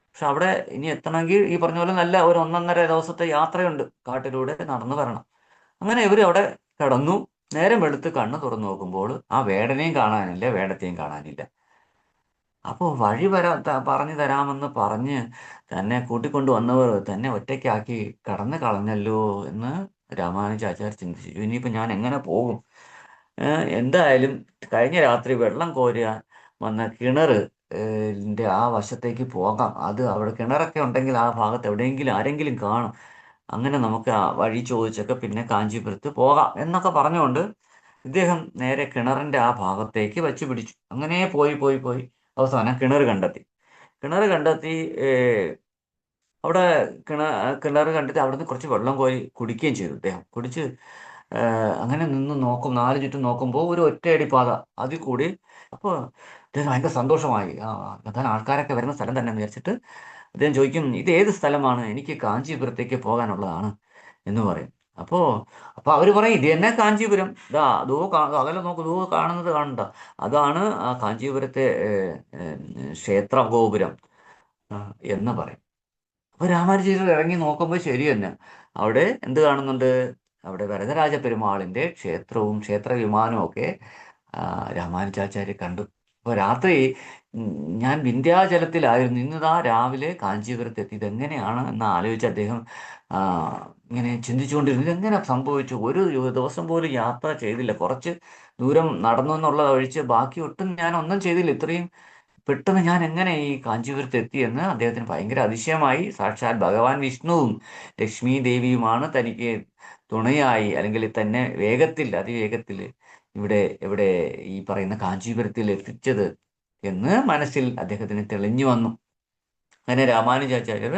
പക്ഷെ അവിടെ ഇനി എത്തണമെങ്കിൽ ഈ പറഞ്ഞ പോലെ നല്ല ഒരു 1.5 ദിവസത്തെ യാത്രയുണ്ട്, കാട്ടിലൂടെ നടന്നു വരണം. അങ്ങനെ ഇവർ അവിടെ കിടന്നു. നേരം വെളുത്ത് കണ്ണ് തുറന്നു നോക്കുമ്പോൾ ആ വേടനെയും കാണാനില്ല, വേടത്തെയും കാണാനില്ല. അപ്പോൾ വഴി പറഞ്ഞു തരാമെന്ന് പറഞ്ഞ് തന്നെ കൂട്ടിക്കൊണ്ട് വന്നവർ തന്നെ ഒറ്റയ്ക്കാക്കി കടന്നു കളഞ്ഞല്ലോ എന്ന് രാമാനുജാചാര്യ ചിന്തിച്ചു. ഇനിയിപ്പോൾ ഞാൻ എങ്ങനെ പോകും? എന്തായാലും കഴിഞ്ഞ രാത്രി വെള്ളം കോരുക വന്ന കിണർ ൻ്റെ ആ വശത്തേക്ക് പോകാം. അത് അവിടെ കിണറൊക്കെ ഉണ്ടെങ്കിൽ ആ ഭാഗത്ത് എവിടെയെങ്കിലും ആരെങ്കിലും കാണും. അങ്ങനെ നമുക്ക് ആ വഴി ചോദിച്ചൊക്കെ പിന്നെ കാഞ്ചീപുരത്ത് പോകാം എന്നൊക്കെ പറഞ്ഞുകൊണ്ട് ഇദ്ദേഹം നേരെ കിണറിൻ്റെ ആ ഭാഗത്തേക്ക് വച്ച് പിടിച്ചു. അങ്ങനെ പോയി പോയി പോയി അവസാനം കിണർ കണ്ടെത്തി. കിണർ കണ്ടെത്തി. അവിടെ കിണർ കണ്ടെത്തി അവിടുന്ന് കുറച്ച് വെള്ളം കോരി കുടിക്കുകയും ചെയ്തു. അദ്ദേഹം കുടിച്ച് അങ്ങനെ നിന്ന് നോക്കും, നാല് ചുറ്റും നോക്കുമ്പോൾ ഒരു ഒറ്റയടി പാത അതിൽ കൂടി. അപ്പോൾ അദ്ദേഹം ഭയങ്കര സന്തോഷമായി. അതാണ് ആൾക്കാരൊക്കെ വരുന്ന സ്ഥലം തന്നെ എന്ന് വിചാരിച്ചിട്ട് അദ്ദേഹം ചോദിക്കും, ഇത് ഏത് സ്ഥലമാണ്? എനിക്ക് കാഞ്ചീപുരത്തേക്ക് പോകാനുള്ളതാണ് എന്ന് പറയും. അപ്പോൾ അപ്പോൾ അവർ പറയും, ഇത് തന്നെ കാഞ്ചീപുരം, ഇതാ അതോ അകലെ നോക്ക്, ദൂ കാണുന്നത് കാണണ്ട, അതാണ് ആ കാഞ്ചീപുരത്തെ ക്ഷേത്ര ഗോപുരം എന്ന് പറയും. അപ്പോൾ രാമാനുജർ ഇറങ്ങി നോക്കുമ്പോൾ ശരി തന്നെ, അവിടെ എന്ത് കാണുന്നുണ്ട്? അവിടെ വരദരാജ പെരുമാളിൻ്റെ ക്ഷേത്രവും ക്ഷേത്ര വിമാനവും ഒക്കെ രാമാനുജാചാര്യ കണ്ടു. അപ്പോൾ രാത്രി ഞാൻ വിന്ധ്യാചലത്തിലായിരുന്നു, ഇന്നതാ രാവിലെ കാഞ്ചീപുരത്ത് എത്തി, ഇതെങ്ങനെയാണ് എന്ന് ആലോചിച്ച് അദ്ദേഹം ആ, ഇങ്ങനെ ചിന്തിച്ചുകൊണ്ടിരുന്നു. ഇതെങ്ങനെ സംഭവിച്ചു? ഒരു ദിവസം പോലും യാത്ര ചെയ്തില്ല, കുറച്ച് ദൂരം നടന്നു എന്നുള്ളത് ഒഴിച്ച് ബാക്കി ഒട്ടും ഞാൻ ഒന്നും ചെയ്തില്ല, ഇത്രയും പെട്ടെന്ന് ഞാൻ എങ്ങനെ ഈ കാഞ്ചീപുരത്ത് എത്തിയെന്ന് അദ്ദേഹത്തിന് ഭയങ്കര അതിശയമായി. സാക്ഷാൽ ഭഗവാൻ വിഷ്ണുവും ലക്ഷ്മി ദേവിയുമാണ് തനിക്ക് തുണയായി, അല്ലെങ്കിൽ തന്നെ വേഗത്തിൽ, അതിവേഗത്തിൽ ഇവിടെ ഈ പറയുന്ന കാഞ്ചീപുരത്തിൽ എത്തിച്ചത് എന്ന് മനസ്സിൽ അദ്ദേഹത്തിന് തെളിഞ്ഞു വന്നു. അങ്ങനെ രാമാനുജാചാര്യർ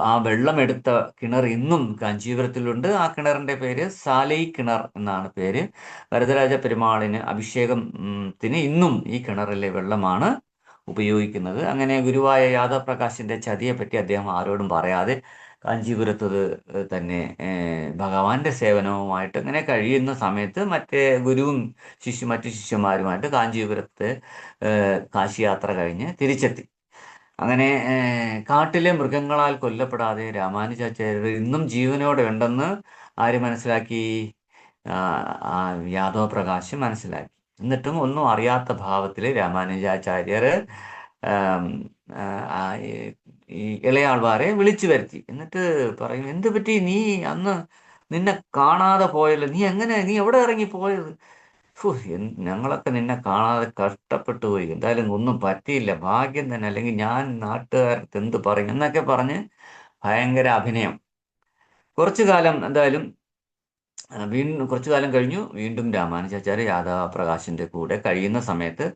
ആ വെള്ളമെടുത്ത കിണർ ഇന്നും കാഞ്ചീപുരത്തിലുണ്ട്. ആ കിണറിൻ്റെ പേര് സാലൈ കിണർ എന്നാണ് പേര്. വരദരാജ പെരുമാളിന് അഭിഷേകത്തിന് ഇന്നും ഈ കിണറിലെ വെള്ളമാണ് ഉപയോഗിക്കുന്നത്. അങ്ങനെ ഗുരുവായ യാദവപ്രകാശിൻ്റെ ചതിയെപ്പറ്റി അദ്ദേഹം ആരോടും പറയാതെ കാഞ്ചീപുരത്ത് തന്നെ ഭഗവാന്റെ സേവനവുമായിട്ട് ഇങ്ങനെ കഴിയുന്ന സമയത്ത് മറ്റേ ഗുരുവും മറ്റു ശിഷ്യന്മാരുമായിട്ട് കാഞ്ചീപുരത്ത് കാശിയാത്ര കഴിഞ്ഞ് തിരിച്ചെത്തി. അങ്ങനെ കാട്ടിലെ മൃഗങ്ങളാൽ കൊല്ലപ്പെടാതെ രാമാനുജാചാര്യർ ഇന്നും ജീവനോടെ ഉണ്ടെന്ന് ആര് മനസ്സിലാക്കി? ആ യാദവ പ്രകാശ് മനസ്സിലാക്കി. എന്നിട്ടും ഒന്നും അറിയാത്ത ഭാവത്തിൽ രാമാനുജാചാര്യർ ഈ ഇളയാൾവാരെ വിളിച്ചു വരുത്തി. എന്നിട്ട് പറയും, എന്ത് പറ്റി? നീ അന്ന് നിന്നെ കാണാതെ പോയല്ലോ, നീ എവിടെ ഇറങ്ങി പോയത്? ഞങ്ങളൊക്കെ നിന്നെ കാണാതെ കഷ്ടപ്പെട്ടു പോയി, എന്തായാലും ഒന്നും പറ്റിയില്ല, ഭാഗ്യം തന്നെ, അല്ലെങ്കിൽ ഞാൻ നാട്ടുകാർക്ക് എന്ത് പറയും എന്നൊക്കെ പറഞ്ഞ് ഭയങ്കര അഭിനയം. കുറച്ചു കാലം എന്തായാലും വീണ്ടും കുറച്ചു കാലം കഴിഞ്ഞു. വീണ്ടും രാമാനുജാചാര്യ യാദവപ്രകാശിന്റെ കൂടെ കഴിയുന്ന സമയത്ത്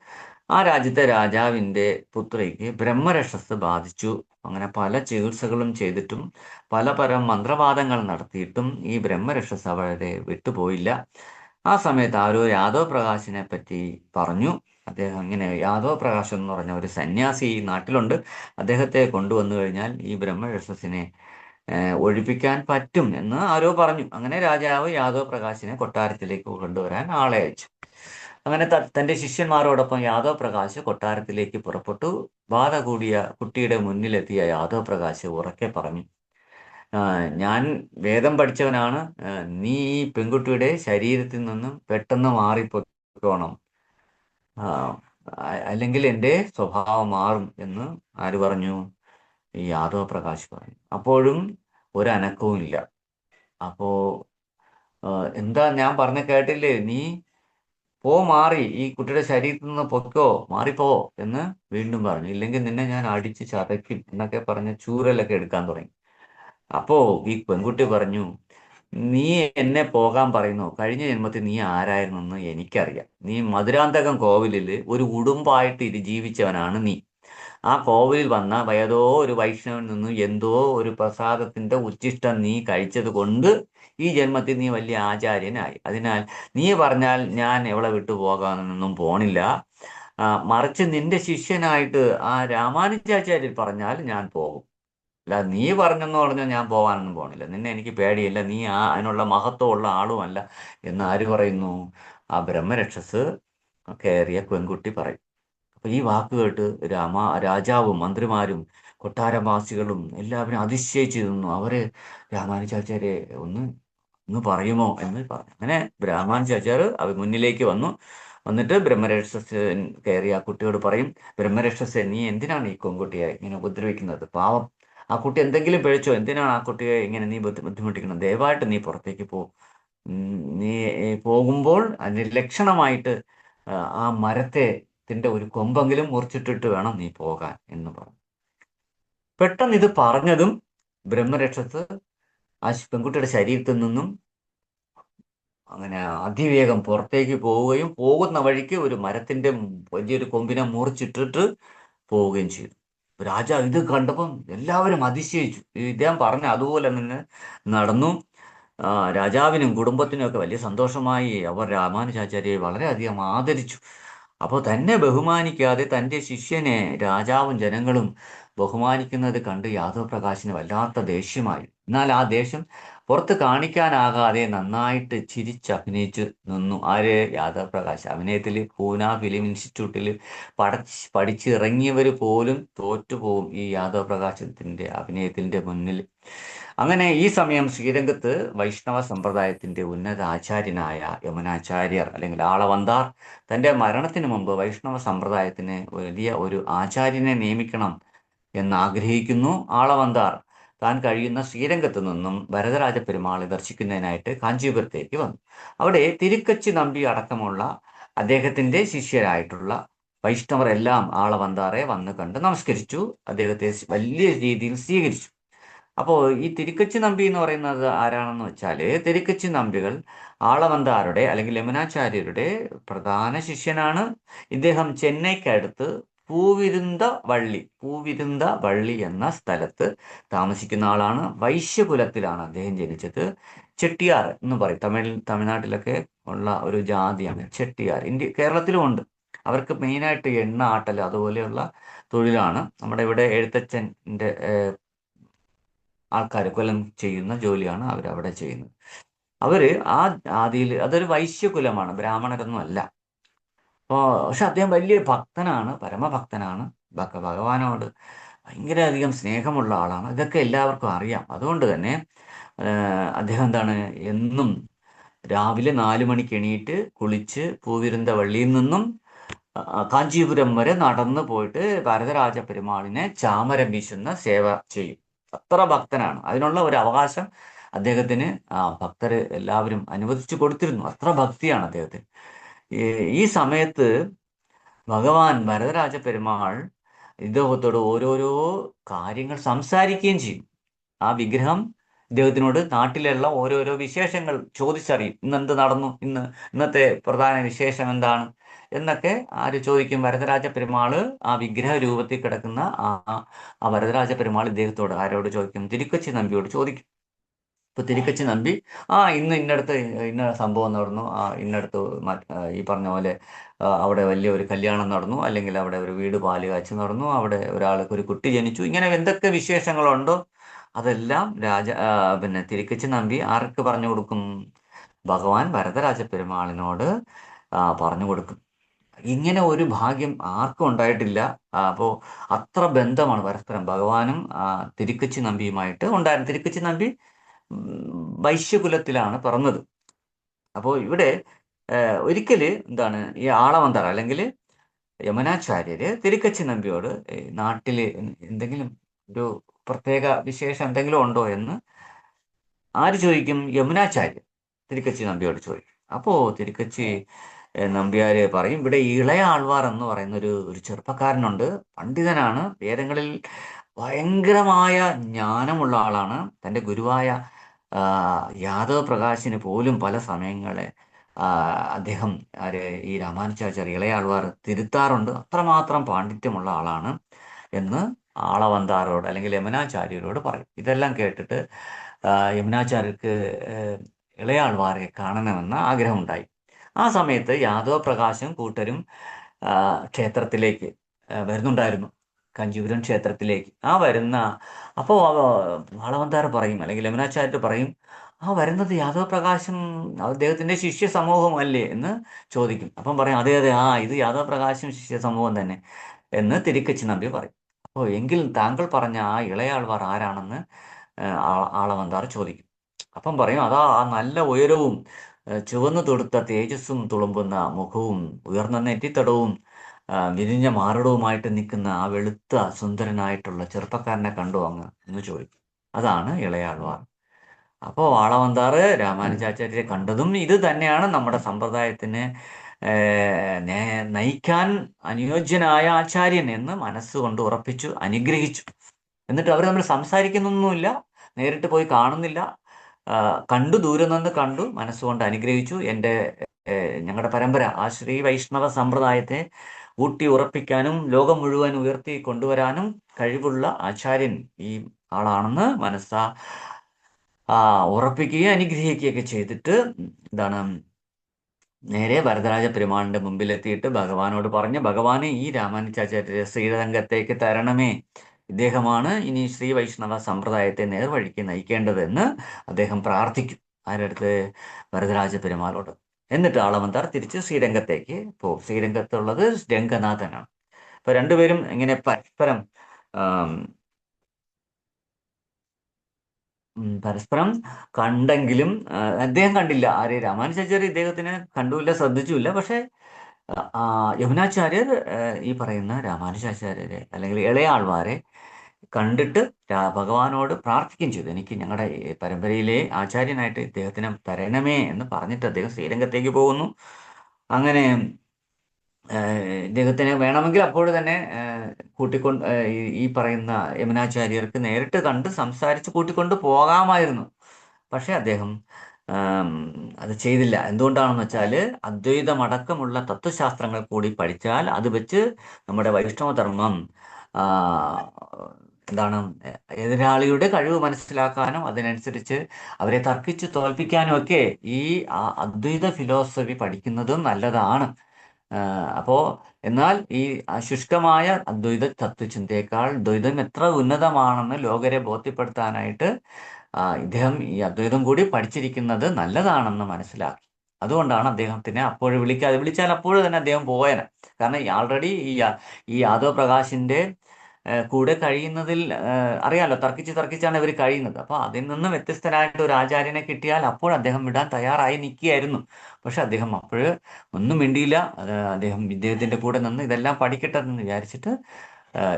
ആ രാജ്യത്തെ രാജാവിന്റെ പുത്രിക്ക് ബ്രഹ്മരക്ഷസ് ബാധിച്ചു. അങ്ങനെ പല ചികിത്സകളും ചെയ്തിട്ടും പലതരം മന്ത്രവാദങ്ങൾ നടത്തിയിട്ടും ഈ ബ്രഹ്മരക്ഷസ് അവരെ വിട്ടുപോയില്ല. ആ സമയത്ത് ആരോ യാദവ് പ്രകാശിനെ പറ്റി പറഞ്ഞു. അദ്ദേഹം ഇങ്ങനെ യാദവ് പ്രകാശ് എന്ന് പറഞ്ഞ ഒരു സന്യാസി ഈ നാട്ടിലുണ്ട്, അദ്ദേഹത്തെ കൊണ്ടുവന്നു കഴിഞ്ഞാൽ ഈ ബ്രഹ്മരക്ഷസിനെ ഒഴിപ്പിക്കാൻ പറ്റും എന്ന് ആരോ പറഞ്ഞു. അങ്ങനെ രാജാവ് യാദവ് പ്രകാശിനെ കൊട്ടാരത്തിലേക്ക് കൊണ്ടുവരാൻ ആളെ അയച്ചു. അങ്ങനെ തന്റെ ശിഷ്യന്മാരോടൊപ്പം യാദവ് പ്രകാശ് കൊട്ടാരത്തിലേക്ക് പുറപ്പെട്ടു. ബാധ കൂടിയ കുട്ടിയുടെ മുന്നിലെത്തിയ യാദവ് പ്രകാശ് ഉറക്കെ പറഞ്ഞു, ഞാൻ വേദം പഠിച്ചവനാണ്. നീ ഈ പെൺകുട്ടിയുടെ ശരീരത്തിൽ നിന്നും പെട്ടെന്ന് മാറിപ്പോണം, അല്ലെങ്കിൽ എൻ്റെ സ്വഭാവം മാറും എന്ന് ആര് പറഞ്ഞു? ഈ യാദവ് പ്രകാശ് പറഞ്ഞു. അപ്പോഴും ഒരനക്കവും ഇല്ല. അപ്പോ എന്താ ഞാൻ പറഞ്ഞ കേട്ടില്ലേ, നീ മാറി ഈ കുട്ടിയുടെ ശരീരത്തിൽ നിന്ന് പൊക്കോ, മാറിപ്പോ എന്ന് വീണ്ടും പറഞ്ഞു, ഇല്ലെങ്കിൽ നിന്നെ ഞാൻ അടിച്ച് ചതയ്ക്കും എന്നൊക്കെ പറഞ്ഞ് ചൂരലൊക്കെ എടുക്കാൻ തുടങ്ങി. അപ്പോ ഈ പെൺകുട്ടി പറഞ്ഞു, നീ എന്നെ പോകാൻ പറയുന്നു, കഴിഞ്ഞ ജന്മത്തിൽ നീ ആരായിരുന്നെന്ന് എനിക്കറിയാം. നീ മധുരാന്തകം കോവിലിൽ ഒരു ഉടുമ്പായിട്ട് ജീവിച്ചവനാണ് നീ. ആ കോവിലിൽ വന്ന ഏതോ ഒരു വൈഷ്ണവനിൽ നിന്ന് എന്തോ ഒരു പ്രസാദത്തിന്റെ ഉച്ഛിഷ്ടം നീ കഴിച്ചത് കൊണ്ട് ഈ ജന്മത്തിൽ നീ വലിയ ആചാര്യനായി. അതിനാൽ നീ പറഞ്ഞാൽ ഞാൻ എവളെ വിട്ടു പോകാനൊന്നും പോണില്ല. മറിച്ച് നിന്റെ ശിഷ്യനായിട്ട് ആ രാമാനുജാചാര്യർ പറഞ്ഞാൽ ഞാൻ പോകും. അല്ല നീ പറഞ്ഞെന്ന് പറഞ്ഞാൽ ഞാൻ പോകാനൊന്നും പോണില്ല. നിന്നെ എനിക്ക് പേടിയില്ല, നീ അതിനുള്ള മഹത്വമുള്ള ആളുമല്ല എന്ന് ആര് പറയുന്നു? ആ ബ്രഹ്മരക്ഷസ് കയറിയ പെൺകുട്ടി പറയും. അപ്പൊ ഈ വാക്ക് കേട്ട് രാജാവും മന്ത്രിമാരും കൊട്ടാരവാസികളും എല്ലാവരും അതിശയിച്ചു നിന്നു. അവര് രാമാനുജാചാര്യെ ഒന്ന് പറയുമോ എന്ന് പറഞ്ഞു. അങ്ങനെ രാമാനുജാചാര്യ അവർ മുന്നിലേക്ക് വന്നിട്ട് ബ്രഹ്മരക്ഷസ് കയറി ആ കുട്ടിയോട് പറയും, ബ്രഹ്മരക്ഷസെ, നീ എന്തിനാണ് ഈ പെൺകുട്ടിയെ ഇങ്ങനെ ഉപദ്രവിക്കുന്നത്? പാവം, ആ കുട്ടി എന്തെങ്കിലും പിഴച്ചോ? എന്തിനാണ് ആ കുട്ടിയെ ഇങ്ങനെ നീ ബുദ്ധിമുട്ടിക്കുന്നത്? ദയവായിട്ട് നീ പുറത്തേക്ക് പോ. നീ പോകുമ്പോൾ അതിന്റെ ലക്ഷണമായിട്ട് ആ മരത്തിന്റെ ഒരു കൊമ്പെങ്കിലും മുറിച്ചിട്ടിട്ട് വേണം നീ പോകാൻ എന്ന് പറഞ്ഞു. പെട്ടെന്ന് ഇത് പറഞ്ഞതും ബ്രഹ്മരക്ഷസ് ആ പെൺകുട്ടിയുടെ ശരീരത്തിൽ നിന്നും അങ്ങനെ അതിവേഗം പുറത്തേക്ക് പോവുകയും പോകുന്ന വഴിക്ക് ഒരു മരത്തിന്റെ വലിയൊരു കൊമ്പിനെ മുറിച്ചിട്ടിട്ട് പോവുകയും ചെയ്തു. രാജാവ് ഇത് കണ്ടപ്പം എല്ലാവരും അതിശയിച്ചു. ഇദ്ദേഹം പറഞ്ഞ അതുപോലെ തന്നെ നടന്നു. രാജാവിനും കുടുംബത്തിനും ഒക്കെ വലിയ സന്തോഷമായി. അവർ രാമാനുജാചാര്യയെ വളരെയധികം ആദരിച്ചു. അപ്പോൾ തന്നെ ബഹുമാനിക്കാതെ തൻ്റെ ശിഷ്യനെ രാജാവും ജനങ്ങളും ബഹുമാനിക്കുന്നത് കണ്ട് യാദവ് പ്രകാശിന് വല്ലാത്ത ദേഷ്യമായി. എന്നാൽ ആ ദേഷ്യം പുറത്ത് കാണിക്കാനാകാതെ നന്നായിട്ട് ചിരിച്ചഭിനയിച്ച് നിന്നു. ആര്? യാദവ് പ്രകാശ്. അഭിനയത്തിൽ പൂന ഫിലിം ഇൻസ്റ്റിറ്റ്യൂട്ടിൽ പഠിച്ചിറങ്ങിയവർ പോലും തോറ്റുപോകും ഈ യാദവ് പ്രകാശത്തിന്റെ അഭിനയത്തിന്റെ മുന്നിൽ. അങ്ങനെ ഈ സമയം ശ്രീരംഗത്ത് വൈഷ്ണവ സമ്പ്രദായത്തിന്റെ ഉന്നത ആചാര്യനായ യമുനാചാര്യർ അല്ലെങ്കിൽ ആളവന്താർ തന്റെ മരണത്തിന് മുമ്പ് വൈഷ്ണവ സമ്പ്രദായത്തിന് വലിയ ഒരു ആചാര്യനെ നിയമിക്കണം എന്നാഗ്രഹിക്കുന്നു. ആളവന്താർ താൻ കഴിയുന്ന ശ്രീരംഗത്ത് നിന്നും വരദരാജ പെരുമാളെ ദർശിക്കുന്നതിനായിട്ട് കാഞ്ചീപുരത്തേക്ക് വന്നു. അവിടെ തിരുക്കച്ചി നമ്പി അടക്കമുള്ള അദ്ദേഹത്തിന്റെ ശിഷ്യരായിട്ടുള്ള വൈഷ്ണവർ എല്ലാം ആളവന്താറെ വന്ന് കണ്ട് നമസ്കരിച്ചു. അദ്ദേഹത്തെ വലിയ രീതിയിൽ സ്വീകരിച്ചു. അപ്പോൾ ഈ തിരുക്കച്ചി നമ്പി എന്ന് പറയുന്നത് ആരാണെന്ന് വെച്ചാൽ, തിരുക്കച്ചി നമ്പികൾ ആളവന്താരുടെ അല്ലെങ്കിൽ യമുനാചാര്യരുടെ പ്രധാന ശിഷ്യനാണ്. ഇദ്ദേഹം ചെന്നൈക്കടുത്ത് പൂവിരുന്ത വള്ളി എന്ന സ്ഥലത്ത് താമസിക്കുന്ന ആളാണ്. വൈശ്യകുലത്തിലാണ് അദ്ദേഹം ജനിച്ചത്. ചെട്ടിയാർ എന്ന് പറയും, തമിഴ്നാട്ടിലൊക്കെ ഉള്ള ഒരു ജാതിയാണ് ചെട്ടിയാർ. കേരളത്തിലും ഉണ്ട്. അവർക്ക് മെയിനായിട്ട് എണ്ണ ആട്ടൽ അതുപോലെയുള്ള തൊഴിലാണ്. നമ്മുടെ ഇവിടെ എഴുത്തച്ഛൻ്റെ ആൾക്കാർ കൊല്ലം ചെയ്യുന്ന ജോലിയാണ് അവരവിടെ ചെയ്യുന്നത്. അവര് ആ ആദിയിൽ അതൊരു വൈശ്യകുലമാണ്, ബ്രാഹ്മണരൊന്നും അല്ല. പക്ഷെ അദ്ദേഹം വലിയ ഭക്തനാണ്, പരമഭക്തനാണ്. ഭഗവാനോട് ഭയങ്കര അധികം സ്നേഹമുള്ള ആളാണ്. ഇതൊക്കെ എല്ലാവർക്കും അറിയാം. അതുകൊണ്ട് തന്നെ അദ്ദേഹം എന്താണ്, എന്നും രാവിലെ 4 മണിക്ക് എണീറ്റ് കുളിച്ച് പൂവിരുந்த വള്ളിയിൽ നിന്നും കാഞ്ചീപുരം വരെ നടന്നു പോയിട്ട് വരദരാജ പെരുമാളിനെ ചാമരം വീശുന്ന സേവ ചെയ്യും. അത്ര ഭക്തനാണ്. അതിനുള്ള ഒരു അവകാശം അദ്ദേഹത്തിന് ഭക്തർ എല്ലാവരും അനുവദിച്ചു കൊടുത്തിരുന്നു. അത്ര ഭക്തിയാണ് അദ്ദേഹത്തിന്. ഈ സമയത്ത് ഭഗവാൻ വരദരാജ പെരുമാൾ ഇദ്ദേഹത്തോട് ഓരോരോ കാര്യങ്ങൾ സംസാരിക്കുകയും ചെയ്യും. ആ വിഗ്രഹം ഇദ്ദേഹത്തിനോട് നാട്ടിലുള്ള ഓരോരോ വിശേഷങ്ങൾ ചോദിച്ചറിയും. ഇന്ന് എന്ത് നടന്നു, ഇന്നത്തെ പ്രധാന വിശേഷം എന്താണ് എന്നൊക്കെ ആര് ചോദിക്കും? വരദരാജ പെരുമാള് ആ വിഗ്രഹ രൂപത്തിൽ കിടക്കുന്ന ആ വരദരാജ പെരുമാൾ ഇദ്ദേഹത്തോട് ആരോട് ചോദിക്കും? തിരുക്കൊച്ചി നമ്പിയോട് ചോദിക്കും. ഇപ്പൊ തിരുക്കച്ചി നമ്പി ഇന്ന് ഇന്നടത്ത് ഇന്ന സംഭവം നടന്നു, ഇന്നടത്ത് ഈ പറഞ്ഞ പോലെ അവിടെ വലിയ ഒരു കല്യാണം നടന്നു, അല്ലെങ്കിൽ അവിടെ ഒരു വീട് പാല് കാച്ചി നടന്നു, അവിടെ ഒരാൾക്ക് ഒരു കുട്ടി ജനിച്ചു, ഇങ്ങനെ എന്തൊക്കെ വിശേഷങ്ങളുണ്ടോ അതെല്ലാം പിന്നെ തിരുക്കച്ചി നമ്പി ആർക്ക് പറഞ്ഞു കൊടുക്കും? ഭഗവാൻ വരദരാജ പെരുമാളിനോട് പറഞ്ഞു കൊടുക്കും. ഇങ്ങനെ ഒരു ഭാഗ്യം ആർക്കും ഉണ്ടായിട്ടില്ല. അപ്പോൾ അത്ര ബന്ധമാണ് പരസ്പരം ഭഗവാനും തിരുക്കച്ചി നമ്പിയുമായിട്ട് ഉണ്ടായിരുന്നു. തിരുക്കച്ചി നമ്പി വൈശ്യകുലത്തിലാണ് പിറന്നത്. അപ്പോൾ ഇവിടെ ഒരിക്കല് എന്താണ് ഈ ആളവന്താർ അല്ലെങ്കിൽ യമുനാചാര്യര് തിരുക്കച്ചി നമ്പിയോട് നാട്ടില് എന്തെങ്കിലും ഒരു പ്രത്യേക വിശേഷം എന്തെങ്കിലും ഉണ്ടോ എന്ന് ആര് ചോദിക്കും? യമുനാചാര്യർ തിരുക്കച്ചി നമ്പിയോട് ചോദിക്കും. അപ്പോൾ തിരുക്കച്ചി നമ്പ്യാര് പറയും, ഇവിടെ ഇളയ ആൾവാർ എന്ന് പറയുന്ന ഒരു ചെറുപ്പക്കാരനുണ്ട്, പണ്ഡിതനാണ്, വേദങ്ങളിൽ ഭയങ്കരമായ ജ്ഞാനമുള്ള ആളാണ്. തൻ്റെ ഗുരുവായ യാദവ പ്രകാശിന് പോലും പല സമയങ്ങളെ അദ്ദേഹം ഈ രാമാനുജാചാര്യ ഇളയ ആൾവാർ തിരുത്താറുണ്ട്. അത്രമാത്രം പാണ്ഡിത്യമുള്ള ആളാണ് എന്ന് ആളവന്താരോട് അല്ലെങ്കിൽ യമുനാചാര്യരോട് പറയും. ഇതെല്ലാം കേട്ടിട്ട് യമുനാചാര്യർക്ക് ഇളയാൾവാരെ കാണണമെന്ന ആഗ്രഹമുണ്ടായി. ആ സമയത്ത് യാദവ പ്രകാശും കൂട്ടരും ക്ഷേത്രത്തിലേക്ക് വരുന്നുണ്ടായിരുന്നു, കഞ്ചീപുരം ക്ഷേത്രത്തിലേക്ക്. അപ്പോൾ ആളവന്താർ പറയും അല്ലെങ്കിൽ യമുനാചാര്യർ പറയും, വരുന്നത് യാദവ പ്രകാശം അദ്ദേഹത്തിന്റെ ശിഷ്യ സമൂഹമല്ലേ എന്ന് ചോദിക്കും. അപ്പം പറയും, അതെ അതെ, ഇത് യാദവ പ്രകാശം ശിഷ്യ സമൂഹം തന്നെ എന്ന് തിരുക്കച്ചി നമ്പി പറയും. അപ്പോൾ എങ്കിൽ താങ്കൾ പറഞ്ഞ ആ ഇളയാൾവാർ ആരാണെന്ന് ആളവന്താർ ചോദിക്കും. അപ്പം പറയും, അതാ ആ നല്ല ഉയരവും ചുവന്നു തൊടുത്ത തേജസ്സും തുളുമ്പുന്ന മുഖവും ഉയർന്ന നെറ്റിത്തടവും വിരിഞ്ഞ മാറിടവുമായിട്ട് നിൽക്കുന്ന ആ വെളുത്ത സുന്ദരനായിട്ടുള്ള ചെറുപ്പക്കാരനെ കണ്ടു അങ്ങ് എന്ന് ചോദിക്കും. അതാണ് ഇളയാൾവാർ. അപ്പോൾ ആളവന്താറ് രാമാനുജാചാര്യരെ കണ്ടതും ഇത് തന്നെയാണ് നമ്മുടെ സമ്പ്രദായത്തിന് നയിക്കാൻ അനുയോജ്യനായ ആചാര്യൻ എന്ന് മനസ്സുകൊണ്ട് ഉറപ്പിച്ചു, അനുഗ്രഹിച്ചു. എന്നിട്ട് അവർ തമ്മിൽ സംസാരിക്കുന്നൊന്നുമില്ല, നേരിട്ട് പോയി കാണുന്നില്ല, കണ്ടു, ദൂരെ നിന്ന് കണ്ടു, മനസ്സുകൊണ്ട് അനുഗ്രഹിച്ചു. ഞങ്ങളുടെ പരമ്പര ആ ശ്രീ വൈഷ്ണവ സമ്പ്രദായത്തെ ഊട്ടി ഉറപ്പിക്കാനും ലോകം മുഴുവൻ ഉയർത്തി കൊണ്ടുവരാനും കഴിവുള്ള ആചാര്യൻ ഈ ആളാണെന്ന് ഉറപ്പിക്കുകയും അനുഗ്രഹിക്കുകയൊക്കെ ചെയ്തിട്ട് നേരെ വരദരാജ പെരുമാളിന്റെ മുമ്പിലെത്തിയിട്ട് ഭഗവാനോട് പറഞ്ഞ്, ഭഗവാനെ ഈ രാമാനുജാചാര്യരെ ശ്രീരംഗത്തേക്ക് തരണമേ, ഇദ്ദേഹമാണ് ഇനി ശ്രീ വൈഷ്ണവ സമ്പ്രദായത്തെ നേർവഴിക്ക് നയിക്കേണ്ടതെന്ന് അദ്ദേഹം പ്രാർത്ഥിക്കും. ആരടുത്ത്? വരദരാജ പെരുമാളോട്. എന്നിട്ട് ആളവന്താർ തിരിച്ച് ശ്രീരംഗത്തേക്ക് പോകും. ശ്രീരംഗത്തുള്ളത് രംഗനാഥനാണ്. അപ്പൊ രണ്ടുപേരും ഇങ്ങനെ പരസ്പരം കണ്ടെങ്കിലും അദ്ദേഹം കണ്ടില്ല. രാമാനുജാചാര്യർ ഇദ്ദേഹത്തിന് കണ്ടുമില്ല, ശ്രദ്ധിച്ചുമില്ല. പക്ഷെ യമുനാചാര്യർ ഈ പറയുന്ന രാമാനുജാചാര്യരെ അല്ലെങ്കിൽ ഇളയാൾവാരെ കണ്ടിട്ട് ഭഗവാനോട് പ്രാർത്ഥിക്കുകയും ചെയ്തു, എനിക്ക് ഞങ്ങളുടെ പരമ്പരയിലെ ആചാര്യനായിട്ട് ഇദ്ദേഹത്തിനെ തരണമേ എന്ന് പറഞ്ഞിട്ട് അദ്ദേഹം ശ്രീരംഗത്തേക്ക് പോകുന്നു. അങ്ങനെ ഇദ്ദേഹത്തിനെ വേണമെങ്കിൽ അപ്പോൾ തന്നെ കൂട്ടിക്കൊണ്ട് ഈ പറയുന്ന യമുനാചാര്യർക്ക് നേരിട്ട് കണ്ട് സംസാരിച്ച് കൂട്ടിക്കൊണ്ട് പോകാമായിരുന്നു. പക്ഷെ അദ്ദേഹം അത് ചെയ്തില്ല. എന്തുകൊണ്ടാണെന്ന് വെച്ചാൽ അദ്വൈതമടക്കമുള്ള തത്വശാസ്ത്രങ്ങൾ കൂടി പഠിച്ചാൽ അത് വെച്ച് നമ്മുടെ വൈഷ്ണവധർമ്മം എതിരാളിയുടെ കഴിവ് മനസ്സിലാക്കാനും അതിനനുസരിച്ച് അവരെ തർക്കിച്ച് തോൽപ്പിക്കാനും ഒക്കെ ഈ അദ്വൈത ഫിലോസഫി പഠിക്കുന്നതും നല്ലതാണ്. എന്നാൽ ഈ ശുഷ്കമായ അദ്വൈത തത്വചിന്തയേക്കാൾ ദ്വൈതം എത്ര ഉന്നതമാണെന്ന് ലോകരെ ബോധ്യപ്പെടുത്താനായിട്ട് ഇദ്ദേഹം ഈ അദ്വൈതം കൂടി പഠിച്ചിരിക്കുന്നത് നല്ലതാണെന്ന് മനസ്സിലാക്കി. അതുകൊണ്ടാണ് അദ്ദേഹത്തിനെ അപ്പോഴും വിളിച്ചാൽ അപ്പോഴും തന്നെ അദ്ദേഹം പോയേനെ. കാരണം ആൾറെഡി ഈ യാദവ പ്രകാശിന്റെ കൂടെ കഴിയുന്നതിൽ അറിയാലോ, തർക്കിച്ചാണ് ഇവർ കഴിയുന്നത്. അപ്പൊ അതിൽ നിന്ന് വ്യത്യസ്തനായിട്ട് ഒരു ആചാര്യനെ കിട്ടിയാൽ അപ്പോൾ അദ്ദേഹം വിടാൻ തയ്യാറായി നിൽക്കുകയായിരുന്നു. പക്ഷെ അദ്ദേഹം അപ്പോഴ് ഒന്നും മിണ്ടിയില്ല. അദ്ദേഹത്തിന്റെ കൂടെ നിന്ന് ഇതെല്ലാം പഠിക്കട്ടെ എന്ന് വിചാരിച്ചിട്ട്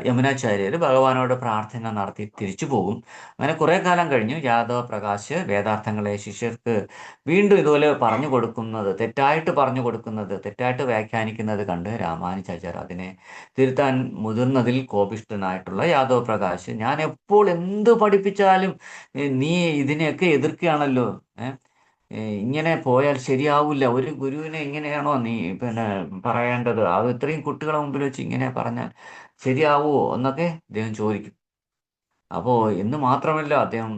യമുനാചാര്യർ ഭഗവാനോട് പ്രാർത്ഥന നടത്തി തിരിച്ചു പോകും. അങ്ങനെ കുറേ കാലം കഴിഞ്ഞു യാദവ പ്രകാശ് വേദാർത്ഥങ്ങളെ ശിഷ്യർക്ക് വീണ്ടും ഇതുപോലെ പറഞ്ഞു കൊടുക്കുന്നത്, തെറ്റായിട്ട് പറഞ്ഞു കൊടുക്കുന്നത്, തെറ്റായിട്ട് വ്യാഖ്യാനിക്കുന്നത് കണ്ട് രാമാനുജാചാര്യർ അതിനെ തിരുത്താൻ മുതിർന്നതിൽ കോപിഷ്ഠനായിട്ടുള്ള യാദവ പ്രകാശ്, ഞാൻ എപ്പോൾ എന്ത് പഠിപ്പിച്ചാലും നീ ഇതിനെയൊക്കെ എതിർക്കുകയാണല്ലോ, ഇങ്ങനെ പോയാൽ ശരിയാവില്ല. ഒരു ഗുരുവിനെ ഇങ്ങനെയാണോ നീ പറയേണ്ടത്? അത് ഇത്രയും കുട്ടികളെ മുമ്പിൽ വെച്ച് ഇങ്ങനെ പറഞ്ഞാൽ ശരിയാവുമോ എന്നൊക്കെ അദ്ദേഹം ചോദിക്കും. അപ്പോൾ എന്ന് മാത്രമല്ല, അദ്ദേഹം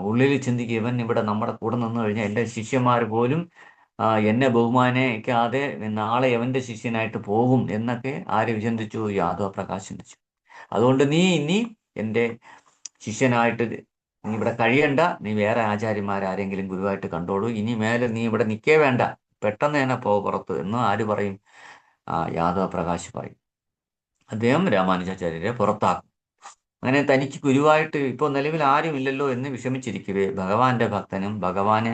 ഉള്ളിൽ ചിന്തിക്കും, ഇവൻ ഇവിടെ നമ്മുടെ കൂടെ നിന്ന് കഴിഞ്ഞാൽ എൻ്റെ ശിഷ്യന്മാർ പോലും എന്നെ ബഹുമാനിക്കാതെ നാളെ എവൻ്റെ ശിഷ്യനായിട്ട് പോകും എന്നൊക്കെ ആര് ചിന്തിച്ചു? യാദവ പ്രകാശ് ചിന്തിച്ചു. അതുകൊണ്ട് നീ ഇനി എൻ്റെ ശിഷ്യനായിട്ട് നീ ഇവിടെ കഴിയണ്ട, നീ വേറെ ആചാര്യന്മാരാരെങ്കിലും ഗുരുവായിട്ട് കണ്ടോളൂ, ഇനി മേലെ നീ ഇവിടെ നിൽക്കേ വേണ്ട, പെട്ടെന്ന് തന്നെ പോ പുറത്ത് എന്ന് ആര് പറയും? യാദവ പ്രകാശ് പറയും. അദ്ദേഹം രാമാനുജാചാര്യരെ പുറത്താക്കും. അങ്ങനെ തനിക്ക് ഗുരുവായിട്ട് ഇപ്പോൾ നിലവിൽ ആരുമില്ലല്ലോ എന്ന് വിഷമിച്ചിരിക്കവേ ഭഗവാന്റെ ഭക്തനും ഭഗവാന്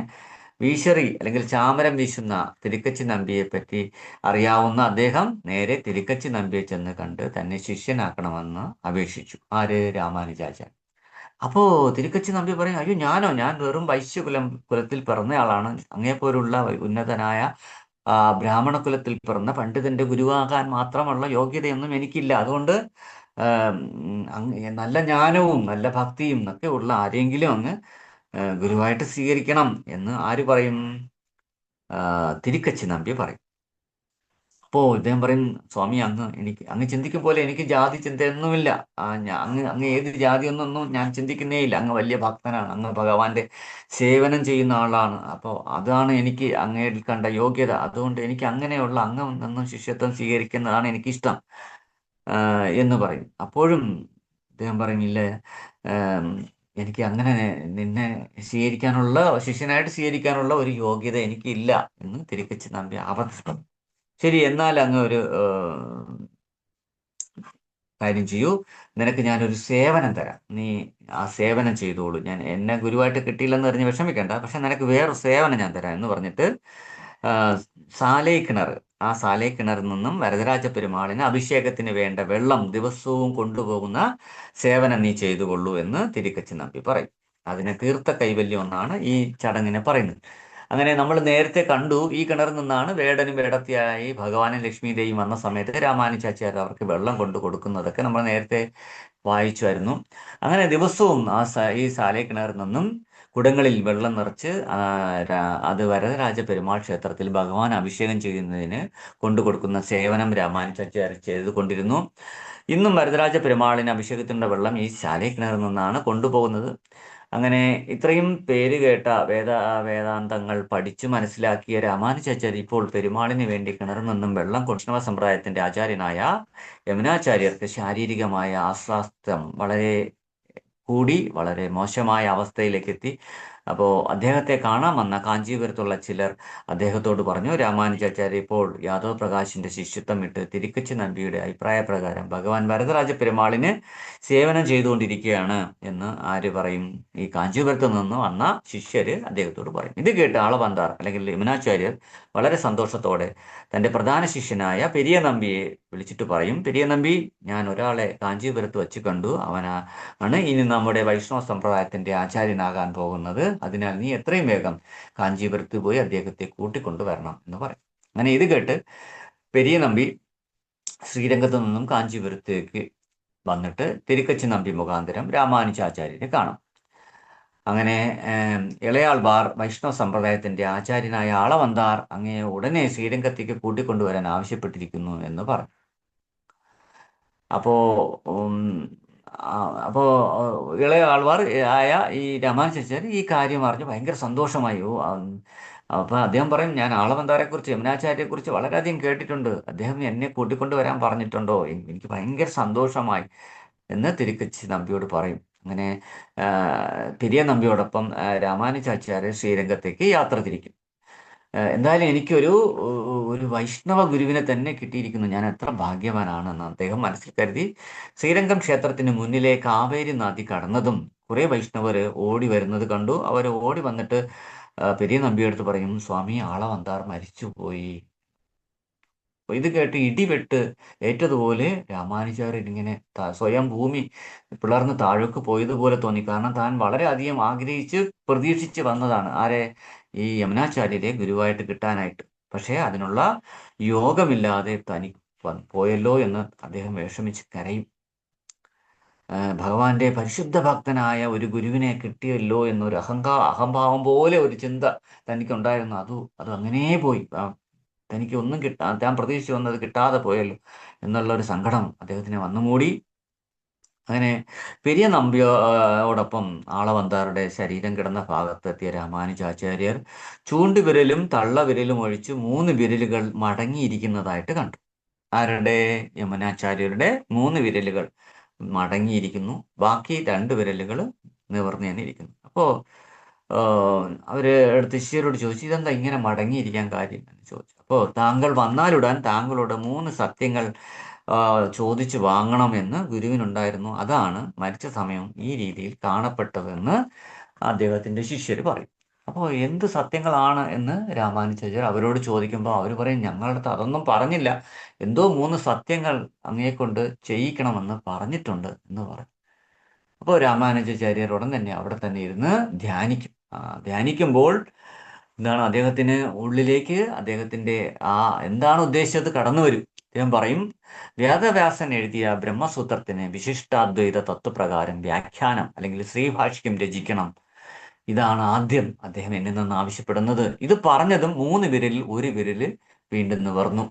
വീശറി അല്ലെങ്കിൽ ചാമരം വീശുന്ന തിരുക്കച്ചി നമ്പിയെ പറ്റി അറിയാവുന്ന അദ്ദേഹം നേരെ തിരുക്കച്ചി നമ്പിയെ ചെന്ന് കണ്ട് തന്നെ ശിഷ്യനാക്കണമെന്ന് അപേക്ഷിച്ചു. ആര്? രാമാനുജാചാര്യൻ. അപ്പോൾ തിരുക്കച്ചി നമ്പി പറയും, അയ്യോ ഞാനോ, ഞാൻ വെറും കുലത്തിൽ പിറന്നയാളാണ്, അങ്ങേപ്പോലുള്ള ഉന്നതനായ ബ്രാഹ്മണ കുലത്തിൽ പിറന്ന പണ്ഡിതന്റെ ഗുരുവാകാൻ മാത്രമുള്ള യോഗ്യതയൊന്നും എനിക്കില്ല. അതുകൊണ്ട് നല്ല ജ്ഞാനവും നല്ല ഭക്തിയും ഒക്കെ ഉള്ള ആരെങ്കിലും അങ്ങ് ഗുരുവായിട്ട് സ്വീകരിക്കണം എന്ന് ആര് പറയും? തിരുക്കച്ചി നമ്പി പറയും. അപ്പോൾ ഇദ്ദേഹം പറയും, സ്വാമി അങ്ങ് ചിന്തിക്കും പോലെ എനിക്ക് ജാതി ചിന്തയൊന്നുമില്ല. അങ്ങ് ഏത് ജാതിയൊന്നും ഞാൻ ചിന്തിക്കുന്നേ ഇല്ല. അങ്ങ് വലിയ ഭക്തനാണ്, അങ്ങ് ഭഗവാന്റെ സേവനം ചെയ്യുന്ന ആളാണ്. അപ്പോൾ അതാണ് എനിക്ക് അങ്ങയിൽ കണ്ട യോഗ്യത. അതുകൊണ്ട് എനിക്ക് അങ്ങനെയുള്ള അങ്ങ് നിന്നും ശിഷ്യത്വം സ്വീകരിക്കുന്നതാണ് എനിക്കിഷ്ടം എന്ന് പറയും. അപ്പോഴും അദ്ദേഹം പറയുന്നില്ല, എനിക്ക് അങ്ങനെ നിന്നെ സ്വീകരിക്കാനുള്ള, ശിഷ്യനായിട്ട് സ്വീകരിക്കാനുള്ള ഒരു യോഗ്യത എനിക്കില്ല എന്ന് തിരുക്കച്ചി നമ്പി ആവർത്തിച്ചു. ശരി, എന്നാൽ അങ്ങ് ഒരു കാര്യം ചെയ്യൂ, നിനക്ക് ഞാനൊരു സേവനം തരാം, നീ ആ സേവനം ചെയ്തോളൂ. ഞാൻ എന്നെ ഗുരുവായിട്ട് കിട്ടിയില്ലെന്ന് പറഞ്ഞ് വിഷമിക്കണ്ട, പക്ഷെ നിനക്ക് വേറൊരു സേവനം ഞാൻ തരാം എന്ന് പറഞ്ഞിട്ട് സാലൈ കിണർ, ആ സാലൈ കിണറിൽ നിന്നും വരദരാജ പെരുമാളിന് അഭിഷേകത്തിന് വേണ്ട വെള്ളം ദിവസവും കൊണ്ടുപോകുന്ന സേവനം നീ ചെയ്തുകൊള്ളൂ എന്ന് തിരുക്കച്ചി നമ്പി പറയും. അതിനെ തീർത്ഥ കൈവല്യം എന്നാണ് ഈ ചടങ്ങിനെ പറയുന്നത്. അങ്ങനെ നമ്മൾ നേരത്തെ കണ്ടു, ഈ കിണറിൽ നിന്നാണ് വേടനും വേടത്തിയായി ഭഗവാനും ലക്ഷ്മിദേവിയും വന്ന സമയത്ത് രാമാനുജാചാര്യർ അവർക്ക് വെള്ളം കൊണ്ടു കൊടുക്കുന്നതൊക്കെ നമ്മൾ നേരത്തെ വായിച്ചുമായിരുന്നു. അങ്ങനെ ദിവസവും ഈ സാലേ കിണറിൽ നിന്നും കുടങ്ങളിൽ വെള്ളം നിറച്ച് അത് വരദരാജ പെരുമാൾ ക്ഷേത്രത്തിൽ ഭഗവാൻ അഭിഷേകം ചെയ്യുന്നതിന് കൊണ്ടു കൊടുക്കുന്ന സേവനം രാമാനുജാചാര്യർ ചെയ്തുകൊണ്ടിരുന്നു. ഇന്നും വരദരാജ പെരുമാളിന് അഭിഷേകത്തിനുള്ള വെള്ളം ഈ സാലേ കിണറിൽ നിന്നാണ് കൊണ്ടുപോകുന്നത്. അങ്ങനെ ഇത്രയും പേര് കേട്ട വേദാന്തങ്ങൾ പഠിച്ചു മനസ്സിലാക്കിയ രാമാനുജാചാര്യർ ഇപ്പോൾ പെരുമാളിന് വേണ്ടി കിണറിൽ നിന്നും വെള്ളം വൈഷ്ണവ സമ്പ്രദായത്തിന്റെ ആചാര്യനായ യമുനാചാര്യർക്ക് ശാരീരികമായ അസ്വാസ്ഥ്യം കൂടി വളരെ മോശമായ അവസ്ഥയിലേക്ക് എത്തി. അപ്പോൾ അദ്ദേഹത്തെ കാണാൻ വന്ന കാഞ്ചീപുരത്തുള്ള ചിലർ അദ്ദേഹത്തോട് പറഞ്ഞു, രാമാനുജാചാര്യ ഇപ്പോൾ യാദവ പ്രകാശിന്റെ ശിഷ്യത്വം വിട്ട് തിരുക്കച്ചി നമ്പിയുടെ അഭിപ്രായ പ്രകാരം ഭഗവാൻ വരദരാജ പെരുമാളിന് സേവനം ചെയ്തുകൊണ്ടിരിക്കുകയാണ് എന്ന് ആര് പറയും? ഈ കാഞ്ചീപുരത്ത് നിന്ന് വന്ന ശിഷ്യര് അദ്ദേഹത്തോട് പറയും. ഇത് കേട്ട് ആളവന്താർ അല്ലെങ്കിൽ യമുനാചാര്യർ വളരെ സന്തോഷത്തോടെ തന്റെ പ്രധാന ശിഷ്യനായ പെരിയ നമ്പിയെ വിളിച്ചിട്ട് പറയും, പെരിയ നമ്പി, ഞാൻ ഒരാളെ കാഞ്ചീപുരത്ത് വെച്ച് കണ്ടു, അവനാണ് ഇനി നമ്മുടെ വൈഷ്ണവ സമ്പ്രദായത്തിന്റെ ആചാര്യനാകാൻ പോകുന്നത്. അതിനാൽ നീ എത്രയും വേഗം കാഞ്ചീപുരത്ത് പോയി അദ്ദേഹത്തെ കൂട്ടിക്കൊണ്ടുവരണം എന്ന് പറയും. അങ്ങനെ ഇത് കേട്ട് പെരിയ നമ്പി ശ്രീരംഗത്ത് നിന്നും കാഞ്ചീപുരത്തേക്ക് വന്നിട്ട് തിരുക്കച്ചി നമ്പി മുഖാന്തരം രാമാനുജാചാര്യരെ കാണും. അങ്ങനെ ഇളയാൾവാർ വൈഷ്ണവ സമ്പ്രദായത്തിന്റെ ആചാര്യനായ ആളവന്താർ അങ്ങയെ ഉടനെ ശ്രീരംഗത്തേക്ക് കൂട്ടിക്കൊണ്ടുവരാൻ ആവശ്യപ്പെട്ടിരിക്കുന്നു എന്ന് പറഞ്ഞു. അപ്പോ അപ്പോ ഇളയ ആൾവാർ ആയ ഈ രാമാനുജാചാര്യർ ഈ കാര്യം അറിഞ്ഞ് ഭയങ്കര സന്തോഷമായി. അപ്പൊ അദ്ദേഹം പറയും, ഞാൻ ആളവന്താരെക്കുറിച്ച്, യമുനാചാര്യരെക്കുറിച്ച് വളരെയധികം കേട്ടിട്ടുണ്ട്, അദ്ദേഹം എന്നെ കൂട്ടിക്കൊണ്ടുവരാൻ പറഞ്ഞിട്ടുണ്ടോ, എനിക്ക് ഭയങ്കര സന്തോഷമായി എന്ന് തിരുക്കച്ചി നമ്പിയോട് പറയും. അങ്ങനെ പെരിയ നമ്പിയോടൊപ്പം രാമാനുജാചാര്യർ ശ്രീരംഗത്തേക്ക് യാത്ര തിരിക്കും. എന്തായാലും ഒരു വൈഷ്ണവ ഗുരുവിനെ തന്നെ കിട്ടിയിരിക്കുന്നു, ഞാൻ എത്ര ഭാഗ്യവാനാണെന്ന് അദ്ദേഹം മനസ്സിൽ കരുതി ശ്രീരംഗം ക്ഷേത്രത്തിന് മുന്നിലെ കാവേരി നദി കടന്നതും കുറെ വൈഷ്ണവർ ഓടി വരുന്നത് കണ്ടു. അവർ ഓടി വന്നിട്ട് പെരിയ നമ്പിയെടുത്ത് പറയും, സ്വാമി ആളവന്താർ മരിച്ചുപോയി. ഇത് കേട്ട് ഇടിവെട്ട് ഏറ്റതുപോലെ രാമാനുജാചാര്യർ ഇങ്ങനെ സ്വയം ഭൂമി പിളർന്ന് താഴേക്ക് പോയതുപോലെ തോന്നി. കാരണം താൻ വളരെയധികം ആഗ്രഹിച്ച് പ്രതീക്ഷിച്ച് വന്നതാണ് ആരെ, ഈ യമുനാചാര്യരെ ഗുരുവായിട്ട് കിട്ടാനായിട്ട്. പക്ഷേ അതിനുള്ള യോഗമില്ലാതെ തനിക്ക് പോയല്ലോ എന്ന് അദ്ദേഹം വിഷമിച്ച് കരയും. ഭഗവാന്റെ പരിശുദ്ധ ഭക്തനായ ഒരു ഗുരുവിനെ കിട്ടിയല്ലോ എന്നൊരു അഹംഭാവം പോലെ ഒരു ചിന്ത തനിക്കുണ്ടായിരുന്നു. അത് അങ്ങനെ പോയി. തനിക്ക് ഒന്നും താൻ പ്രതീക്ഷിച്ച് വന്നത് കിട്ടാതെ പോയല്ലോ എന്നുള്ള ഒരു സങ്കടം അദ്ദേഹത്തിന് വന്നു മൂടി. അങ്ങനെ പെരിയ നമ്പിയോടൊപ്പം ആളവന്താരുടെ ശരീരം കിടന്ന ഭാഗത്തെത്തിയ രാമാനുജാചാര്യർ ചൂണ്ടുവിരലും തള്ളവിരലും ഒഴിച്ച് 3 വിരലുകൾ മടങ്ങിയിരിക്കുന്നതായിട്ട് കണ്ടു. ആരുടെ? യമുനാചാര്യരുടെ 3 വിരലുകൾ മടങ്ങിയിരിക്കുന്നു, ബാക്കി 2 വിരലുകൾ നിവർന്നു തന്നെ ഇരിക്കുന്നു. അപ്പോൾ അവര് അടുത്ത് ശിഷ്യരോട് ചോദിച്ചു, ഇതെന്താ ഇങ്ങനെ മടങ്ങിയിരിക്കാൻ കാര്യം എന്ന് ചോദിച്ചു. അപ്പോൾ താങ്കൾ വന്നാലുടൻ താങ്കളോട് 3 സത്യങ്ങൾ ചോദിച്ചു വാങ്ങണമെന്ന് ഗുരുവിനുണ്ടായിരുന്നു. അതാണ് മരിച്ച സമയം ഈ രീതിയിൽ കാണപ്പെട്ടതെന്ന് അദ്ദേഹത്തിന്റെ ശിഷ്യർ പറയും. അപ്പോൾ എന്ത് സത്യങ്ങളാണ് എന്ന് രാമാനുജാചാര്യർ അവരോട് ചോദിക്കുമ്പോൾ അവർ പറയും, ഞങ്ങളുടെ അടുത്ത് അതൊന്നും പറഞ്ഞില്ല, എന്തോ 3 സത്യങ്ങൾ അങ്ങയെക്കൊണ്ട് ചെയ്യിക്കണമെന്ന് പറഞ്ഞിട്ടുണ്ട് എന്ന് പറയും. അപ്പോൾ രാമാനുജാചാര്യർ ഉടൻ തന്നെ അവിടെ തന്നെ ഇരുന്ന് ധ്യാനിക്കും. ധ്യാനിക്കുമ്പോൾ എന്താണ് അദ്ദേഹത്തിന് ഉള്ളിലേക്ക് അദ്ദേഹത്തിന്റെ എന്താണ് ഉദ്ദേശിച്ചത് കടന്നു വരും. അദ്ദേഹം പറയും, വേദവ്യാസൻ എഴുതിയ ബ്രഹ്മസൂത്രത്തിന് വിശിഷ്ടാദ്വൈത തത്വപ്രകാരം വ്യാഖ്യാനം അല്ലെങ്കിൽ ശ്രീഭാഷ്യം രചിക്കണം. ഇതാണ് ആദ്യം അദ്ദേഹം എന്നിൽ നിന്ന് ആവശ്യപ്പെടുന്നത്. ഇത് പറഞ്ഞതും 3 വിരലിൽ 1 വിരല് വീണ്ടും നിവർന്നു.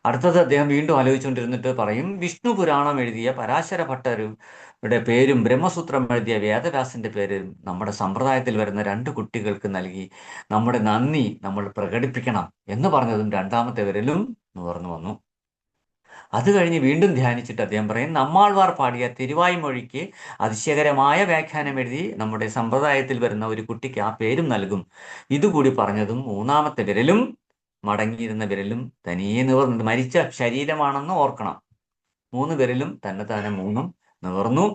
അടുത്തത് അദ്ദേഹം വീണ്ടും ആലോചിച്ചുകൊണ്ടിരുന്നിട്ട് പറയും, വിഷ്ണു പുരാണം എഴുതിയ പരാശര ഭട്ടരുടെ പേരും ബ്രഹ്മസൂത്രം എഴുതിയ വേദവ്യാസന്റെ പേരും നമ്മുടെ സമ്പ്രദായത്തിൽ വരുന്ന 2 കുട്ടികൾക്ക് നൽകി നമ്മുടെ നന്ദി നമ്മൾ പ്രകടിപ്പിക്കണം എന്ന് പറഞ്ഞതും 2ാമത്തെ വിരലും നിവർന്നു വന്നു. അത് കഴിഞ്ഞ് വീണ്ടും ധ്യാനിച്ചിട്ട് അദ്ദേഹം പറയും, നമ്മാൾവാർ പാടിയ തിരുവായ്മൊഴിക്ക് അതിശയകരമായ വ്യാഖ്യാനം എഴുതി നമ്മുടെ സമ്പ്രദായത്തിൽ വരുന്ന ഒരു കുട്ടിക്ക് ആ പേരും നൽകും. ഇതുകൂടി പറഞ്ഞതും 3ാമത്തെ വിരലും മടങ്ങിയിരുന്ന വിരലും തനിയെ നിവർന്നു. മരിച്ച ശരീരമാണെന്ന് ഓർക്കണം. 3 വിരലും തന്നെ 3 നിവർന്നു.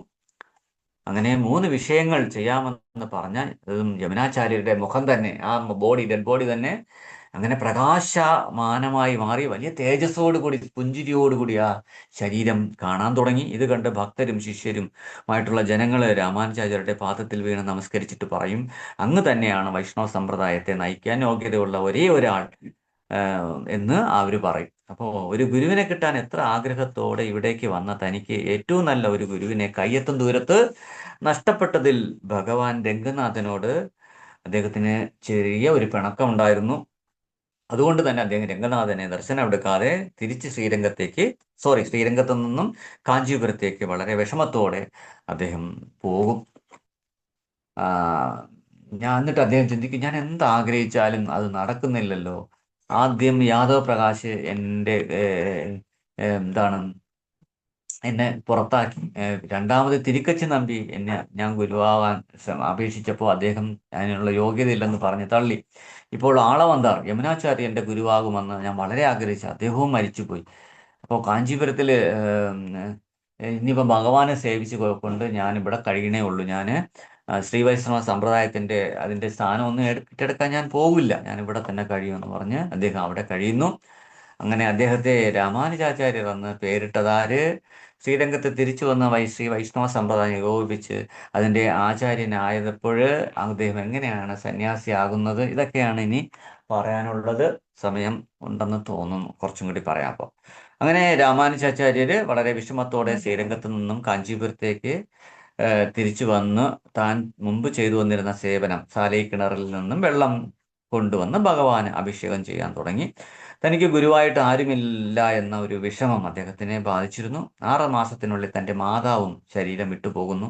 അങ്ങനെ 3 വിഷയങ്ങൾ ചെയ്യാമെന്ന് പറഞ്ഞാൽ യമുനാചാര്യരുടെ മുഖം തന്നെ, ആ ഡെഡ് ബോഡി തന്നെ അങ്ങനെ പ്രകാശമാനമായി മാറി വലിയ തേജസ്സോടുകൂടി പുഞ്ചിരിയോടുകൂടി ആ ശരീരം കാണാൻ തുടങ്ങി. ഇത് കണ്ട് ഭക്തരും ശിഷ്യരുമായിട്ടുള്ള ജനങ്ങൾ രാമാനുജാചാര്യരുടെ പാദത്തിൽ വീണ് നമസ്കരിച്ചിട്ട് പറയും, അങ്ങ് തന്നെയാണ് വൈഷ്ണവ സമ്പ്രദായത്തെ നയിക്കാൻ യോഗ്യതയുള്ള ഒരേ ഒരാൾ എന്ന് അവർ പറയും. അപ്പോൾ ഒരു ഗുരുവിനെ കിട്ടാൻ എത്ര ആഗ്രഹത്തോടെ ഇവിടേക്ക് വന്ന തനിക്ക് ഏറ്റവും നല്ല ഒരു ഗുരുവിനെ കയ്യെത്തും ദൂരത്ത് നഷ്ടപ്പെട്ടതിൽ ഭഗവാൻ രംഗനാഥനോട് അദ്ദേഹത്തിന് ചെറിയ ഒരു പിണക്കമുണ്ടായിരുന്നു. അതുകൊണ്ട് തന്നെ അദ്ദേഹം രംഗനാഥനെ ദർശനം എടുക്കാതെ തിരിച്ച് ശ്രീരംഗത്തു നിന്നും കാഞ്ചീപുരത്തേക്ക് വളരെ വിഷമത്തോടെ അദ്ദേഹം പോകും. എന്നിട്ട് അദ്ദേഹം ചിന്തിക്കും, ഞാൻ എന്താഗ്രഹിച്ചാലും അത് നടക്കുന്നില്ലല്ലോ. ആദ്യം യാദവ് പ്രകാശ് എന്നെ പുറത്താക്കി. 2ാമത് തിരുക്കച്ചി നമ്പി ഞാൻ ഗുരുവാകാൻ അപേക്ഷിച്ചപ്പോൾ അദ്ദേഹം അതിനുള്ള യോഗ്യതയില്ലെന്ന് പറഞ്ഞ് തള്ളി. ഇപ്പോൾ ആളവന്താർ യമുനാചാര്യന്റെ ഗുരുവാകുമെന്ന് ഞാൻ വളരെ ആഗ്രഹിച്ചു, അദ്ദേഹവും മരിച്ചുപോയി. അപ്പോൾ കാഞ്ചീപുരത്തിൽ ഇനിയിപ്പോൾ ഭഗവാനെ സേവിച്ച് കൊണ്ട് ഞാൻ ഇവിടെ കഴിയണേ ഉള്ളൂ. ഞാൻ ശ്രീവൈഷ്ണവ സമ്പ്രദായത്തിന്റെ അതിന്റെ സ്ഥാനമൊന്നും ഏറ്റെടുക്കാൻ ഞാൻ പോകില്ല, ഞാൻ ഇവിടെ തന്നെ കഴിയുമെന്ന് പറഞ്ഞ് അദ്ദേഹം അവിടെ കഴിയുന്നു. അങ്ങനെ അദ്ദേഹത്തെ രാമാനുജാചാര്യർ എന്ന് പേരിട്ടതാര്? ശ്രീരംഗത്ത് തിരിച്ചു വന്ന ശ്രീ വൈഷ്ണവ സമ്പ്രദായം ഏകോപിപ്പിച്ച് അതിൻ്റെ ആചാര്യനായപ്പോൾ അദ്ദേഹം എങ്ങനെയാണ് സന്യാസിയാകുന്നത്? ഇതൊക്കെയാണ് ഇനി പറയാനുള്ളത്. സമയം ഉണ്ടെന്ന് തോന്നുന്നു, കുറച്ചും കൂടി പറയാം. അപ്പോൾ അങ്ങനെ രാമാനുജാചാര്യർ വളരെ വിഷമത്തോടെ ശ്രീരംഗത്ത് നിന്നും കാഞ്ചീപുരത്തേക്ക് തിരിച്ചു വന്ന് താൻ മുമ്പ് ചെയ്തു വന്നിരുന്ന സേവനം, സാലൈ കിണറിൽ നിന്നും വെള്ളം കൊണ്ടുവന്ന് ഭഗവാന് അഭിഷേകം ചെയ്യാൻ തുടങ്ങി. തനിക്ക് ഗുരുവായിട്ട് ആരുമില്ല എന്ന ഒരു വിഷമം അദ്ദേഹത്തിനെ ബാധിച്ചിരുന്നു. 6 മാസത്തിനുള്ളിൽ തൻ്റെ മാതാവും ശരീരം വിട്ടുപോകുന്നു.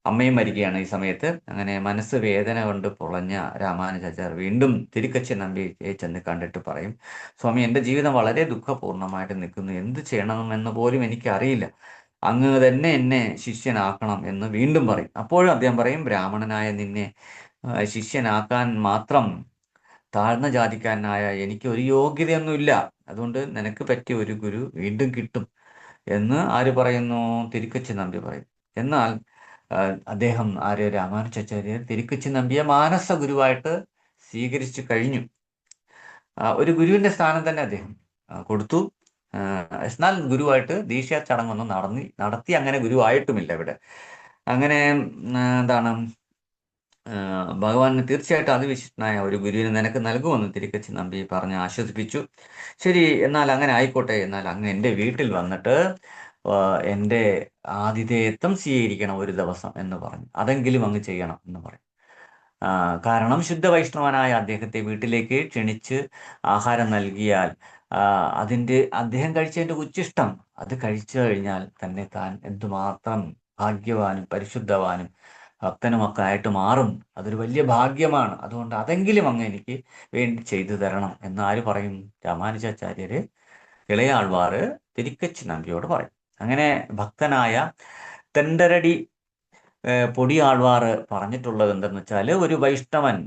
അമ്മയും മരിക്കുകയാണ് ഈ സമയത്ത്. അങ്ങനെ മനസ്സ് വേദന കൊണ്ട് പൊളഞ്ഞ രാമാനുജാചാര്യർ വീണ്ടും തിരുക്കച്ചി നമ്പിയെ ചെന്ന് കണ്ടിട്ട് പറയും, സ്വാമി, എൻ്റെ ജീവിതം വളരെ ദുഃഖപൂർണ്ണമായിട്ട് നിൽക്കുന്നു, എന്ത് ചെയ്യണമെന്ന് പോലും എനിക്കറിയില്ല, അങ്ങ് തന്നെ എന്നെ ശിഷ്യനാക്കണം എന്ന് വീണ്ടും പറയും. അപ്പോഴും അദ്ദേഹം പറയും, ബ്രാഹ്മണനായ നിന്നെ ശിഷ്യനാക്കാൻ മാത്രം താഴ്ന്ന ജാതിക്കാരനായ എനിക്ക് ഒരു യോഗ്യതയൊന്നുമില്ല, അതുകൊണ്ട് നിനക്ക് പറ്റിയ ഒരു ഗുരു വീണ്ടും കിട്ടും എന്ന് ആര് പറയുന്നു? തിരുക്കച്ചി നമ്പി പറയും. എന്നാൽ അദ്ദേഹം രാമാനുജാചാര്യർ തിരുക്കച്ചി നമ്പിയെ മാനസ ഗുരുവായിട്ട് സ്വീകരിച്ചു കഴിഞ്ഞു. ഒരു ഗുരുവിന്റെ സ്ഥാനം തന്നെ അദ്ദേഹം കൊടുത്തു. എന്നാൽ ഗുരുവായിട്ട് ദീക്ഷാ ചടങ്ങൊന്നും നടത്തി അങ്ങനെ ഗുരുവായിട്ടുമില്ല ഇവിടെ. അങ്ങനെ എന്താണ് ഭഗവാന് തീർച്ചയായിട്ടും അതിവിശിഷ്ടനായ ഒരു ഗുരുവിനെ നിനക്ക് നൽകുമെന്ന് തിരുക്കച്ചി നമ്പി പറഞ്ഞ് ആശ്വസിപ്പിച്ചു. ശരി, എന്നാൽ അങ്ങനെ ആയിക്കോട്ടെ, എന്നാൽ അങ്ങ് എൻ്റെ വീട്ടിൽ വന്നിട്ട് എൻ്റെ ആതിഥേയത്വം സ്വീകരിക്കണം ഒരു ദിവസം എന്ന് പറഞ്ഞു. അതെങ്കിലും അങ്ങ് ചെയ്യണം എന്ന് പറയും. കാരണം ശുദ്ധ വൈഷ്ണവനായ അദ്ദേഹത്തെ വീട്ടിലേക്ക് ക്ഷണിച്ച് ആഹാരം നൽകിയാൽ അദ്ദേഹം കഴിച്ചതിൻ്റെ ഉച്ഛിഷ്ടം അത് കഴിച്ചു കഴിഞ്ഞാൽ തന്നെ താൻ എന്തുമാത്രം ഭാഗ്യവാനും പരിശുദ്ധവാനും ഭക്തനുമൊക്കെ ആയിട്ട് മാറും. അതൊരു വലിയ ഭാഗ്യമാണ്. അതുകൊണ്ട് അതെങ്കിലും അങ്ങ് എനിക്ക് വേണ്ടി ചെയ്തു തരണം എന്ന് ആര് പറയും? രാമാനുജാചാര്യര് ഇളയാൾവാറ് തിരുക്കച്ചി നമ്പിയോട് പറയും. അങ്ങനെ ഭക്തനായ തെണ്ടരടി പൊടിയാൾവാറ് പറഞ്ഞിട്ടുള്ളത് എന്തെന്ന് വെച്ചാൽ, ഒരു വൈഷ്ണവൻ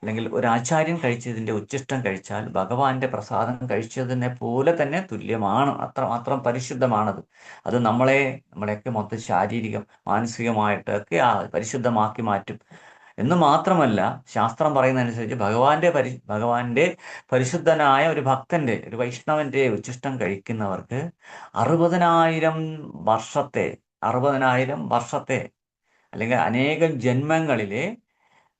അല്ലെങ്കിൽ ഒരു ആചാര്യൻ കഴിച്ചതിൻ്റെ ഉച്ഛിഷ്ടം കഴിച്ചാൽ ഭഗവാന്റെ പ്രസാദം കഴിച്ചതിനെ പോലെ തന്നെ തുല്യമാണ്. അത്രമാത്രം പരിശുദ്ധമാണത്. അത് നമ്മളെയൊക്കെ മൊത്തം ശാരീരികം മാനസികമായിട്ടൊക്കെ പരിശുദ്ധമാക്കി മാറ്റും എന്ന് മാത്രമല്ല, ശാസ്ത്രം പറയുന്നതനുസരിച്ച് ഭഗവാന്റെ പരിശുദ്ധനായ ഒരു ഭക്തന്റെ, ഒരു വൈഷ്ണവന്റെ ഉച്ഛിഷ്ടം കഴിക്കുന്നവർക്ക് 60,000 വർഷത്തെ അല്ലെങ്കിൽ അനേകം ജന്മങ്ങളിലെ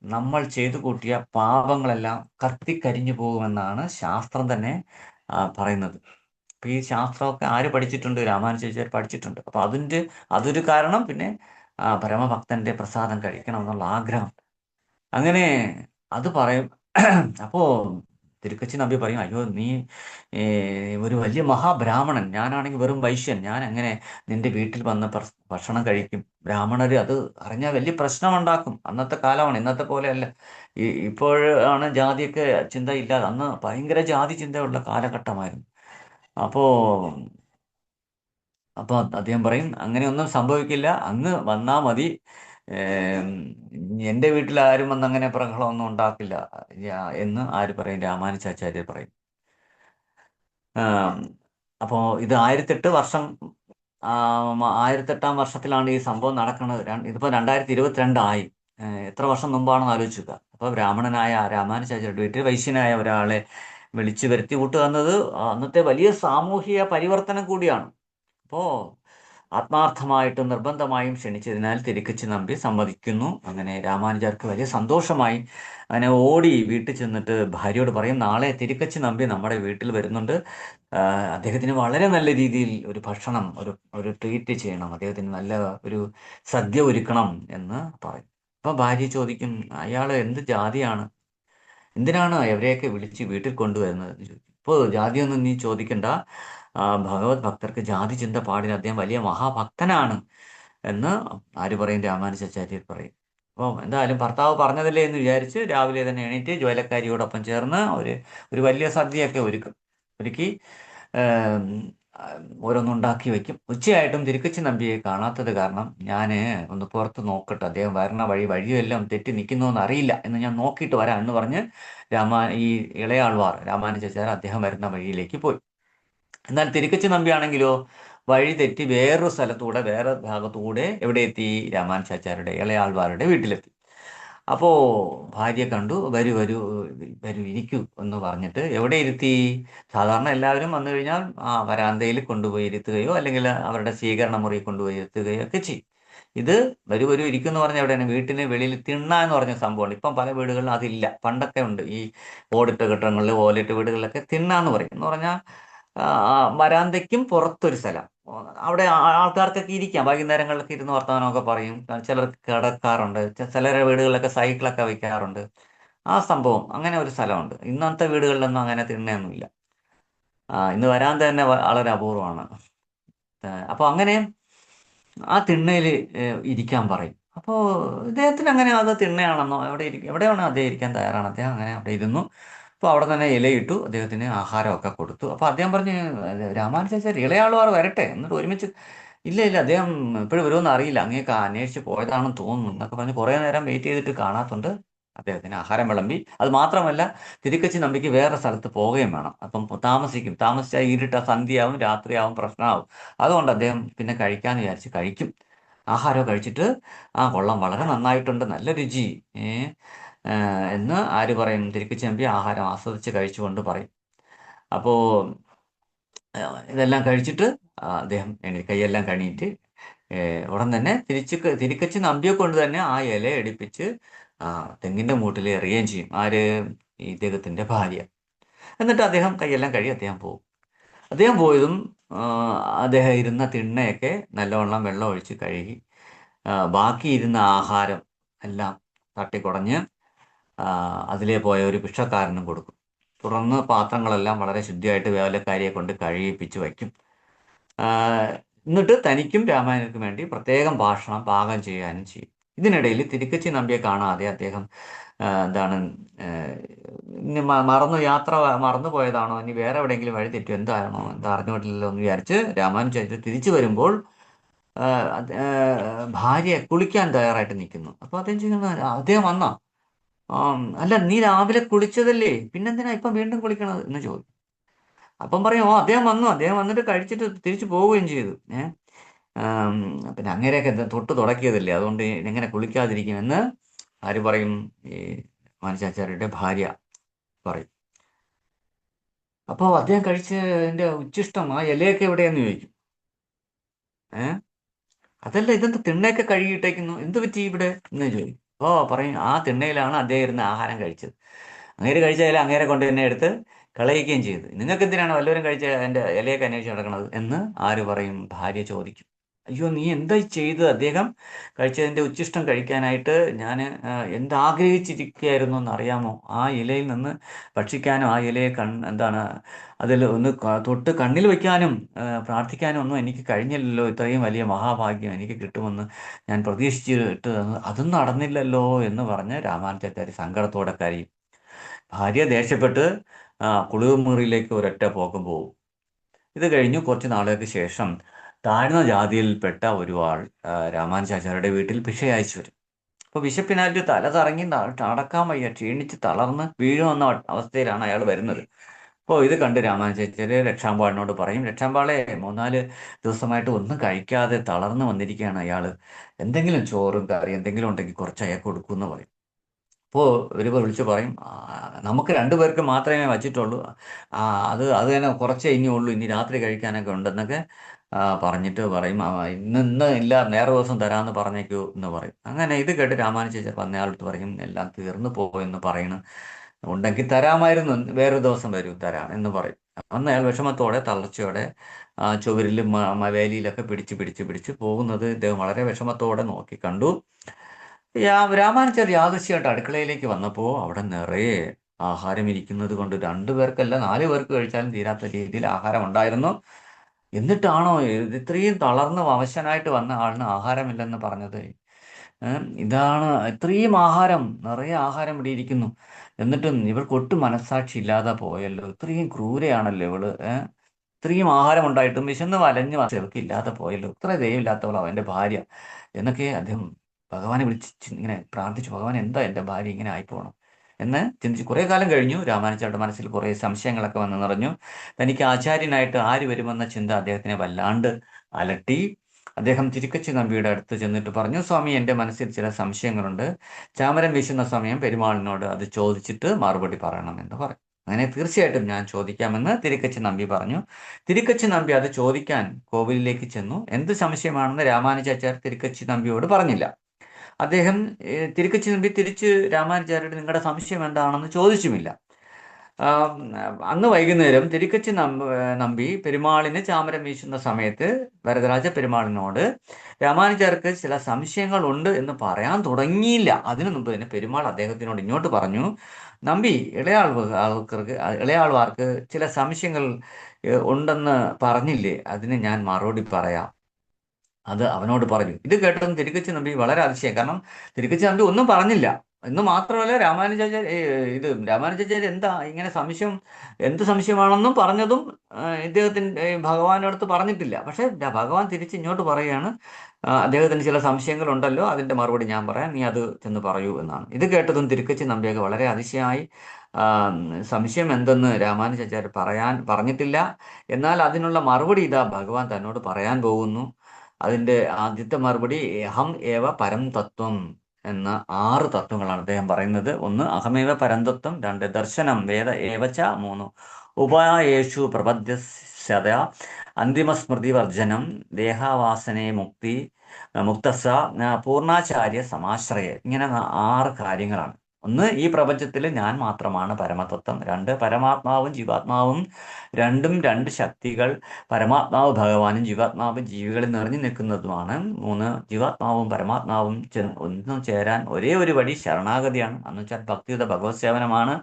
നമ്മൾ ചെയ്തു കൂട്ടിയ പാപങ്ങളെല്ലാം കത്തിക്കരിഞ്ഞു പോകുമെന്നാണ് ശാസ്ത്രം തന്നെ പറയുന്നത്. അപ്പൊ ഈ ശാസ്ത്രമൊക്കെ ആര് പഠിച്ചിട്ടുണ്ട്? രാമാനുജാചാര്യർ പഠിച്ചിട്ടുണ്ട്. അപ്പൊ അതൊരു കാരണം. പിന്നെ പരമഭക്തന്റെ പ്രസാദം കഴിക്കണം എന്നുള്ള ആഗ്രഹം. അങ്ങനെ അത് പറയും. അപ്പോ തിരുക്കച്ചി നമ്പി പറയും, അയ്യോ നീ ഒരു വലിയ മഹാബ്രാഹ്മണൻ, ഞാനാണെങ്കിൽ വെറും വൈശ്യൻ, ഞാൻ എങ്ങനെ നിന്റെ വീട്ടിൽ വന്ന് ഭക്ഷണം കഴിക്കും? ബ്രാഹ്മണര് അത് അറിഞ്ഞാൽ വലിയ പ്രശ്നമുണ്ടാക്കും. അന്നത്തെ കാലമാണ്, ഇന്നത്തെ പോലെയല്ല. ഇപ്പോഴാണ് ജാതിയൊക്കെ ചിന്ത ഇല്ലാതെ, അന്ന് ഭയങ്കര ജാതി ചിന്തയുള്ള കാലഘട്ടമായിരുന്നു. അപ്പോ അപ്പോൾ അദ്ദേഹം പറയും, അങ്ങനെയൊന്നും സംഭവിക്കില്ല, അങ്ങ് വന്നാ മതി. എൻ്റെ വീട്ടിൽ ആരും വന്ന് അങ്ങനെ പ്രഹളമൊന്നും ഉണ്ടാക്കില്ല എന്ന് ആര് പറയും? രാമാനുജാചാര്യർ പറയും. അപ്പോൾ ഇത് 1008 വർഷം, 1008 വർഷത്തിലാണ് ഈ സംഭവം നടക്കുന്നത്. ഇതിപ്പോൾ 2022 ആയി. എത്ര വർഷം മുമ്പാണെന്ന് ആലോചിക്കുക. അപ്പോൾ ബ്രാഹ്മണനായ രാമാനുജാചാര്യരുടെ വീട്ടിൽ വൈശ്യനായ ഒരാളെ വിളിച്ചു വരുത്തി കൂട്ടുക എന്നത് അന്നത്തെ വലിയ സാമൂഹിക പരിവർത്തനം കൂടിയാണ്. അപ്പോൾ ആത്മാർത്ഥമായിട്ടും നിർബന്ധമായും ക്ഷണിച്ചതിനാൽ തിരുക്കച്ചി നമ്പി സമ്മതിക്കുന്നു. അങ്ങനെ രാമാനുജർക്ക് വലിയ സന്തോഷമായി. അങ്ങനെ ഓടി വീട്ടിൽ ചെന്നിട്ട് ഭാര്യയോട് പറയും, നാളെ തിരുക്കച്ചി നമ്പി നമ്മുടെ വീട്ടിൽ വരുന്നുണ്ട്, അദ്ദേഹത്തിന് വളരെ നല്ല രീതിയിൽ ഒരു ഭക്ഷണം, ഒരു ട്രീറ്റ് ചെയ്യണം, അദ്ദേഹത്തിന് നല്ല ഒരു സദ്യ ഒരുക്കണം എന്ന് പറയും. അപ്പം ഭാര്യ ചോദിക്കും, അയാൾ എന്ത് ജാതിയാണ്, എന്തിനാണ് അവരെയൊക്കെ വിളിച്ച് വീട്ടിൽ കൊണ്ടുവരുന്നത് എന്ന് ചോദിക്കും. ഇപ്പോൾ ജാതിയൊന്നും നീ ചോദിക്കണ്ട, ഭഗവത് ഭക്തർക്ക് ജാതി ചിന്ത പാടില്ല, അദ്ദേഹം വലിയ മഹാഭക്തനാണ് എന്ന് ആര് പറയും? രാമാനുജാചാര്യർ പറയും. അപ്പോൾ എന്തായാലും ഭർത്താവ് പറഞ്ഞതല്ലേ എന്ന് വിചാരിച്ച് രാവിലെ തന്നെ എണീറ്റ് ജോലക്കാരിയോടൊപ്പം ചേർന്ന് ഒരു വലിയ സദ്യയൊക്കെ ഒരുക്കി ഓരോന്നുണ്ടാക്കി വയ്ക്കും. ഉച്ചയായിട്ടും തിരുക്കച്ചി നമ്പിയെ കാണാത്തത് കാരണം ഞാൻ ഒന്ന് പുറത്ത് നോക്കട്ടെ, അദ്ദേഹം വരണ വഴിയെല്ലാം തെറ്റി നിൽക്കുന്നോന്ന് അറിയില്ല, എന്ന് ഞാൻ നോക്കിയിട്ട് വരാം എന്ന് പറഞ്ഞ് ഈ ഇളയാൾവാർ രാമാനുജാചാര്യർ അദ്ദേഹം വരുന്ന വഴിയിലേക്ക് പോയി. എന്നാൽ തിരുക്കച്ചി നമ്പിയാണെങ്കിലോ വഴി തെറ്റി വേറൊരു സ്ഥലത്തൂടെ, വേറെ ഭാഗത്തൂടെ എവിടെ എത്തി? രാമാനുജാചാര്യരുടെ ഇളയാൾവാരുടെ വീട്ടിലെത്തി. അപ്പോൾ ഭാര്യ കണ്ടു, വരൂ വരൂ വരൂ ഇരിക്കൂ എന്ന് പറഞ്ഞിട്ട് എവിടെ ഇരുത്തി? സാധാരണ എല്ലാവരും വന്നു കഴിഞ്ഞാൽ വരാന്തയിൽ കൊണ്ടുപോയി ഇരുത്തുകയോ അല്ലെങ്കിൽ അവരുടെ സ്വീകരണ മുറി കൊണ്ടുപോയി ഇരുത്തുകയോ ഒക്കെ ചെയ്യും. ഇത് വരൂ വരൂ ഇരിക്കും എന്ന് പറഞ്ഞാൽ എവിടെയാണ്? വീട്ടിന് വെളിയിൽ തിണ്ണ എന്ന് പറഞ്ഞ സംഭവമുണ്ട്. ഇപ്പം പല വീടുകളിലും അതില്ല, പണ്ടൊക്കെ ഉണ്ട്. ഈ ഓടിട്ട കെട്ടിടങ്ങളിൽ, ഓലയിട്ട വീടുകളിലൊക്കെ തിണ്ണ എന്ന് പറയും. എന്ന് പറഞ്ഞാൽ വരാന്തയ്ക്കും പുറത്തൊരു സ്ഥലം, അവിടെ ആൾക്കാർക്കൊക്കെ ഇരിക്കാം, വൈകുന്നേരങ്ങളിലൊക്കെ ഇരുന്ന് വർത്തമാനമൊക്കെ പറയും. ചിലർക്ക് കിടക്കാറുണ്ട്, ചിലരുടെ വീടുകളിലൊക്കെ സൈക്കിളൊക്കെ വയ്ക്കാറുണ്ട്. ആ സംഭവം, അങ്ങനെ ഒരു സ്ഥലമുണ്ട്. ഇന്നത്തെ വീടുകളിലൊന്നും അങ്ങനെ തിണ്ണയൊന്നുമില്ല. ഇന്ന് വരാന്ത തന്നെ വളരെ അപൂർവമാണ്. അപ്പോൾ അങ്ങനെ ആ തിണ്ണയിൽ ഇരിക്കാൻ പറയും. അപ്പോൾ ഇദ്ദേഹത്തിന് അങ്ങനെ അത് തിണ്ണയാണെന്നോ, എവിടെയാണോ അദ്ദേഹം ഇരിക്കാൻ തയ്യാറാണ്. അദ്ദേഹം അങ്ങനെ അവിടെ ഇരുന്നു. അപ്പോൾ അവിടെ തന്നെ ഇലയിട്ടു, അദ്ദേഹത്തിന് ആഹാരമൊക്കെ കൊടുത്തു. അപ്പോൾ അദ്ദേഹം പറഞ്ഞു, രാമാനുജാചാര്യർ ഇളയാളുവാർ വരട്ടെ എന്നിട്ട് ഒരുമിച്ച്. ഇല്ല ഇല്ല, അദ്ദേഹം ഇപ്പോഴും വരുമെന്ന് അറിയില്ല, അങ്ങേക്ക് അന്വേഷിച്ച് പോയതാണെന്ന് തോന്നുന്നു എന്നൊക്കെ പറഞ്ഞ് കുറേ നേരം വെയിറ്റ് ചെയ്തിട്ട് കാണാത്തുണ്ട്. അദ്ദേഹത്തിന് ആഹാരം വിളമ്പി. അത് മാത്രമല്ല, തിരുക്കച്ചി നമ്പിക്ക് വേറെ സ്ഥലത്ത് പോവുകയും വേണം. അപ്പം താമസിച്ചാൽ ഇരുട്ട സന്ധ്യയാവും, രാത്രിയാവും, പ്രശ്നമാവും. അതുകൊണ്ട് അദ്ദേഹം പിന്നെ കഴിക്കാമെന്ന് വിചാരിച്ച് കഴിക്കും. ആഹാരം കഴിച്ചിട്ട്, കൊള്ളാം, വളരെ നന്നായിട്ടുണ്ട്, നല്ല രുചി എന്ന് ആര് പറയും? തിരുക്കച്ചി നമ്പി ആഹാരം ആസ്വദിച്ച് കഴിച്ചുകൊണ്ട് പറയും. അപ്പോൾ ഇതെല്ലാം കഴിച്ചിട്ട് അദ്ദേഹം കൈയെല്ലാം കണിയിട്ട് ഉടൻ തന്നെ തിരിക്കച്ച് നമ്പിയെ കൊണ്ട് തന്നെ ആ ഇല എടുപ്പിച്ച് ആ, തെങ്ങിന്റെ മൂട്ടിൽ എറിയുകയും ചെയ്യും. ആര്? ഇദ്ദേഹത്തിന്റെ ഭാര്യ. എന്നിട്ട് അദ്ദേഹം കൈയെല്ലാം കഴുകി അദ്ദേഹം പോകും. അദ്ദേഹം പോയതും ആ, അദ്ദേഹം ഇരുന്ന തിണ്ണയൊക്കെ നല്ലവണ്ണം വെള്ളം ഒഴിച്ച് കഴുകി ബാക്കി ഇരുന്ന ആഹാരം എല്ലാം തട്ടിക്കുടഞ്ഞ് ആ, അതിലേ പോയ ഒരു ഭിക്ഷക്കാരനും കൊടുക്കും. തുടർന്ന് പാത്രങ്ങളെല്ലാം വളരെ ശുദ്ധിയായിട്ട് വേവലക്കാരിയെ കൊണ്ട് കഴുകിപ്പിച്ച് വയ്ക്കും. ആ, എന്നിട്ട് തനിക്കും രാമായണർക്കും വേണ്ടി പ്രത്യേകം ഭക്ഷണം പാകം ചെയ്യാനും ചെയ്യും. ഇതിനിടയിൽ തിരുക്കച്ചി നമ്പിയെ കാണാതെ അദ്ദേഹം എന്താണ് ഇനി മറന്നു പോയതാണോ, ഇനി വേറെ എവിടെയെങ്കിലും വഴി തെറ്റോ, എന്താണോ എന്താ അറിഞ്ഞുകൊണ്ടില്ലല്ലോ എന്ന് വിചാരിച്ച് രാമാനുജാചാര്യർ തിരിച്ചു വരുമ്പോൾ ഭാര്യ കുളിക്കാൻ തയ്യാറായിട്ട് നിൽക്കുന്നു. അപ്പൊ അദ്ദേഹം ചെയ്യുന്നത്, അദ്ദേഹം വന്നോ? അല്ല, നീ രാവിലെ കുളിച്ചതല്ലേ, പിന്നെന്തിനാ ഇപ്പം വീണ്ടും കുളിക്കണത് എന്ന് ചോദിക്കും. അപ്പം പറയും, ഓ അദ്ദേഹം വന്നു, അദ്ദേഹം വന്നിട്ട് കഴിച്ചിട്ട് തിരിച്ചു പോവുകയും ചെയ്തു. ആം, പിന്നെ അങ്ങനെയൊക്കെ തൊട്ട് തുടക്കിയതല്ലേ, അതുകൊണ്ട് എങ്ങനെ കുളിക്കാതിരിക്കുമെന്ന് ആര് പറയും? ഈ മാനസാചാര്യരുടെ ഭാര്യ പറയും. അപ്പോൾ അദ്ദേഹം കഴിച്ച് എൻ്റെ ഉച്ഛിഷ്ടം ആ ഇലയൊക്കെ എവിടെയെന്ന് ചോദിക്കും. ഏഹ് അതല്ല, ഇതെന്താ തിണ്ണയൊക്കെ കഴുകിയിട്ടേക്കുന്നു, എന്ത് പറ്റി ഇവിടെ എന്ന് ചോദിക്കും. ഓ പറയും, ആ തിണ്ണയിലാണ് അദ്ദേഹം ഇരുന്ന് ആഹാരം കഴിച്ചത്. അങ്ങേര് കഴിച്ച ഇല അങ്ങേരെ കൊണ്ട് തന്നെ എടുത്ത് കളയിക്കുകയും ചെയ്തു. നിങ്ങൾക്ക് എന്തിനാണ് വല്ലവരും കഴിച്ച എൻ്റെ ഇലയൊക്കെ അന്വേഷിച്ച് നടക്കുന്നത് എന്ന് ആര് പറയും? ഭാര്യ ചോദിക്കും. അയ്യോ, നീ എന്താ ഈ ചെയ്തത്? അദ്ദേഹം കഴിച്ചതിൻ്റെ ഉച്ഛിഷ്ടം കഴിക്കാനായിട്ട് ഞാൻ എന്താഗ്രഹിച്ചിരിക്കുകയായിരുന്നു എന്നറിയാമോ? ആ ഇലയിൽ നിന്ന് ഭക്ഷിക്കാനോ ആ ഇലയെ എന്താണ് അതിൽ ഒന്ന് തൊട്ട് കണ്ണിൽ വയ്ക്കാനും പ്രാർത്ഥിക്കാനും ഒന്നും എനിക്ക് കഴിഞ്ഞില്ലല്ലോ. ഇത്രയും വലിയ മഹാഭാഗ്യം എനിക്ക് കിട്ടുമെന്ന് ഞാൻ പ്രതീക്ഷിച്ചിട്ട് അതും നടന്നില്ലല്ലോ എന്ന് പറഞ്ഞ് രാമാനുജാചാര്യ സങ്കടത്തോടെ കരയും. ഭാര്യ ദേഷ്യപ്പെട്ട് കുളിമുറിയിലേക്ക് ഒരൊറ്റ പോക്കം പോകും. ഇത് കഴിഞ്ഞു കുറച്ച് നാളുകൾക്ക് ശേഷം താഴ്ന്ന ജാതിയിൽപ്പെട്ട ഒരു ആൾ രാമാനുജാചാര്യരുടെ വീട്ടിൽ ഭിക്ഷ അയച്ചു വരും. അപ്പോൾ വിശപ്പിനായിട്ട് തല കറങ്ങി നടക്കാൻ വയ്യ, ക്ഷീണിച്ച് തളർന്ന് വീഴുമെന്ന അവസ്ഥയിലാണ് അയാൾ വരുന്നത്. അപ്പോൾ ഇത് കണ്ട് രാമാനുജാചാര്യ രക്ഷാമ്പാളിനോട് പറയും, രക്ഷാമ്പാളെ, 3-4 ദിവസമായിട്ട് ഒന്നും കഴിക്കാതെ തളർന്നു വന്നിരിക്കുകയാണ് അയാൾ, എന്തെങ്കിലും ചോറും കറി എന്തെങ്കിലും ഉണ്ടെങ്കിൽ കുറച്ച് അയാൾക്ക് കൊടുക്കുമെന്ന് പറയും. അപ്പോൾ ഇവർ വിളിച്ച് പറയും, നമുക്ക് 2 പേർക്ക് മാത്രമേ വച്ചിട്ടുള്ളൂ, അത് അത് തന്നെ കുറച്ചേ ഇനി ഉള്ളൂ, ഇനി രാത്രി കഴിക്കാനൊക്കെ ഉണ്ടെന്നൊക്കെ പറഞ്ഞിട്ട് പറയും, ഇന്ന് ഇല്ല, വേറെ ദിവസം തരാമെന്ന് പറഞ്ഞേക്കൂ എന്ന് പറയും. അങ്ങനെ ഇത് കേട്ട് രാമാനുജാചാര്യർ വന്നയാളടുത്ത് പറയും, എല്ലാം തീർന്നു പോയെന്ന് പറയണ്, ഉണ്ടെങ്കിൽ തരാമായിരുന്നു, വേറൊരു ദിവസം വരൂ തരാം എന്ന് പറയും. അന്ന് അയാൾ വിഷമത്തോടെ തളർച്ചയോടെ ചുവരിലും വേലിയിലൊക്കെ പിടിച്ച് പിടിച്ച് പിടിച്ച് പോകുന്നത് ഇദ്ദേഹം വളരെ വിഷമത്തോടെ നോക്കി കണ്ടു. രാമാനുജർ യാദൃശ്യമായിട്ട് അടുക്കളയിലേക്ക് വന്നപ്പോൾ അവിടെ നിറയെ ആഹാരം ഇരിക്കുന്നത് കൊണ്ട് 2 പേർക്കല്ല 4 പേർക്ക് കഴിച്ചാലും തീരാത്ത രീതിയിൽ ആഹാരം ഉണ്ടായിരുന്നു. എന്നിട്ടാണോ ഇത്രയും തളർന്ന് അവശനായിട്ട് വന്ന ആളിന് ആഹാരമില്ലെന്ന് പറഞ്ഞത്? ഇതാണ് ഇത്രയും ആഹാരം, നിറയെ ആഹാരം ഇവിടെ ഇരിക്കുന്നു, എന്നിട്ടും ഇവൾക്ക് ഒട്ടും മനസ്സാക്ഷി ഇല്ലാതെ പോയല്ലോ, ഇത്രയും ക്രൂരയാണല്ലോ ഇവള്. ഇത്രയും ആഹാരം ഉണ്ടായിട്ടും വിശന്ന് വലഞ്ഞ് ഇവൾക്ക് ഇല്ലാതെ പോയല്ലോ, ഇത്ര ദയവില്ലാത്തവളോ അവൻ്റെ ഭാര്യ എന്നൊക്കെ അദ്ദേഹം ഭഗവാനെ വിളിച്ച് ഇങ്ങനെ പ്രാർത്ഥിച്ചു. ഭഗവാൻ, എന്താ എൻ്റെ ഭാര്യ ഇങ്ങനെ ആയിപ്പോണം എന്ന് ചിന്തിച്ച് കുറേ കാലം കഴിഞ്ഞു. രാമാനുജരുടെ മനസ്സിൽ കുറേ സംശയങ്ങളൊക്കെ വന്ന് നിറഞ്ഞു. തനിക്ക് ആചാര്യനായിട്ട് ആര് വരുമെന്ന ചിന്ത അദ്ദേഹത്തിനെ വല്ലാണ്ട് അലട്ടി. അദ്ദേഹം തിരുക്കച്ചി നമ്പിയുടെ അടുത്ത് ചെന്നിട്ട് പറഞ്ഞു, സ്വാമി, എൻ്റെ മനസ്സിൽ ചില സംശയങ്ങളുണ്ട്, ചാമരം വീശുന്ന സമയം പെരുമാളിനോട് അത് ചോദിച്ചിട്ട് മറുപടി പറയണമെന്ന് പറയും. അങ്ങനെ തീർച്ചയായിട്ടും ഞാൻ ചോദിക്കാമെന്ന് തിരുക്കച്ചി നമ്പി പറഞ്ഞു. തിരുക്കച്ചി നമ്പി അത് ചോദിക്കാൻ കോവിലിലേക്ക് ചെന്നു. എന്ത് സംശയമാണെന്ന് രാമാനുജാചാര്യർ തിരുക്കച്ചി നമ്പിയോട് പറഞ്ഞില്ല. അദ്ദേഹം തിരുക്കച്ചി നമ്പി തിരിച്ച് രാമാനുജാചാര്യരോട് നിങ്ങളുടെ സംശയം എന്താണെന്ന് ചോദിച്ചുമില്ല. ആം, അന്ന് വൈകുന്നേരം തിരുക്കച്ചി നമ്പി പെരുമാളിന് ചാമരം വീശുന്ന സമയത്ത് വരദരാജ പെരുമാളിനോട് രാമാനുജർക്ക് ചില സംശയങ്ങൾ ഉണ്ട് എന്ന് പറയാൻ തുടങ്ങിയില്ല. അതിനു മുമ്പ് തന്നെ പെരുമാൾ അദ്ദേഹത്തിനോട് ഇങ്ങോട്ട് പറഞ്ഞു, നമ്പി, ഇളയാൾവാർക്ക് ചില സംശയങ്ങൾ ഉണ്ടെന്ന് പറഞ്ഞില്ലേ, അതിന് ഞാൻ മറുപടി പറയാം, അത് അവനോട് പറഞ്ഞു. ഇത് കേട്ടതും തിരുക്കച്ചി നമ്പി വളരെ അതിശയം. കാരണം തിരുക്കച്ചി നമ്പി ഒന്നും പറഞ്ഞില്ല എന്ന് മാത്രമല്ല, രാമാനുജാചാര്യ എന്താ ഇങ്ങനെ സംശയം, എന്ത് സംശയമാണെന്നും പറഞ്ഞതും ഇദ്ദേഹത്തിന് ഭഗവാന്റെ അടുത്ത് പറഞ്ഞിട്ടില്ല. പക്ഷെ ഭഗവാൻ തിരിച്ച് ഇങ്ങോട്ട് പറയുകയാണ്, അദ്ദേഹത്തിന് ചില സംശയങ്ങൾ ഉണ്ടല്ലോ, അതിന്റെ മറുപടി ഞാൻ പറയാം, നീ അത് ചെന്ന് പറയൂ എന്നാണ്. ഇത് കേട്ടതും തിരുക്കച്ചി നമ്പിയൊക്കെ വളരെ അതിശയമായി. ആ, സംശയം എന്തെന്ന് രാമാനുജാചാര്യ പറഞ്ഞിട്ടില്ല, എന്നാൽ അതിനുള്ള മറുപടി ഇതാ ഭഗവാൻ തന്നോട് പറയാൻ പോകുന്നു. അതിൻ്റെ ആദ്യത്തെ മറുപടി, അഹം ഏവ പരം തത്വം എന്ന 6 തത്വങ്ങളാണ് അദ്ദേഹം പറയുന്നത്. 1 അഹമേവ പരം തത്വം, 2 ദർശനം, വേദ ഏവച്ച, 3 ഉപായേഷു പ്രപദ്യസ, സദ അന്തിമസ്മൃതിവർജനം ദേഹാവാസനെ മുക്തി മുക്തസ പൂർണ്ണാചാര്യ സമാശ്രയ. ഇങ്ങനെ 6 കാര്യങ്ങളാണ്. ഒന്ന്, ഈ പ്രപഞ്ചത്തിൽ ഞാൻ മാത്രമാണ് പരമതത്വം. 2, പരമാത്മാവും ജീവാത്മാവും രണ്ടും 2 ശക്തികൾ. പരമാത്മാവ് ഭഗവാനും ജീവാത്മാവ് ജീവികളിൽ നിറഞ്ഞു നിൽക്കുന്നതുമാണ്. 3, ജീവാത്മാവും പരമാത്മാവും ഒന്നും ചേരാൻ ഒരേ ഒരു വഴി ശരണാഗതിയാണ്. എന്ന് വെച്ചാൽ ഭക്തിയുടെ ഭഗവത് സേവനമാണ്.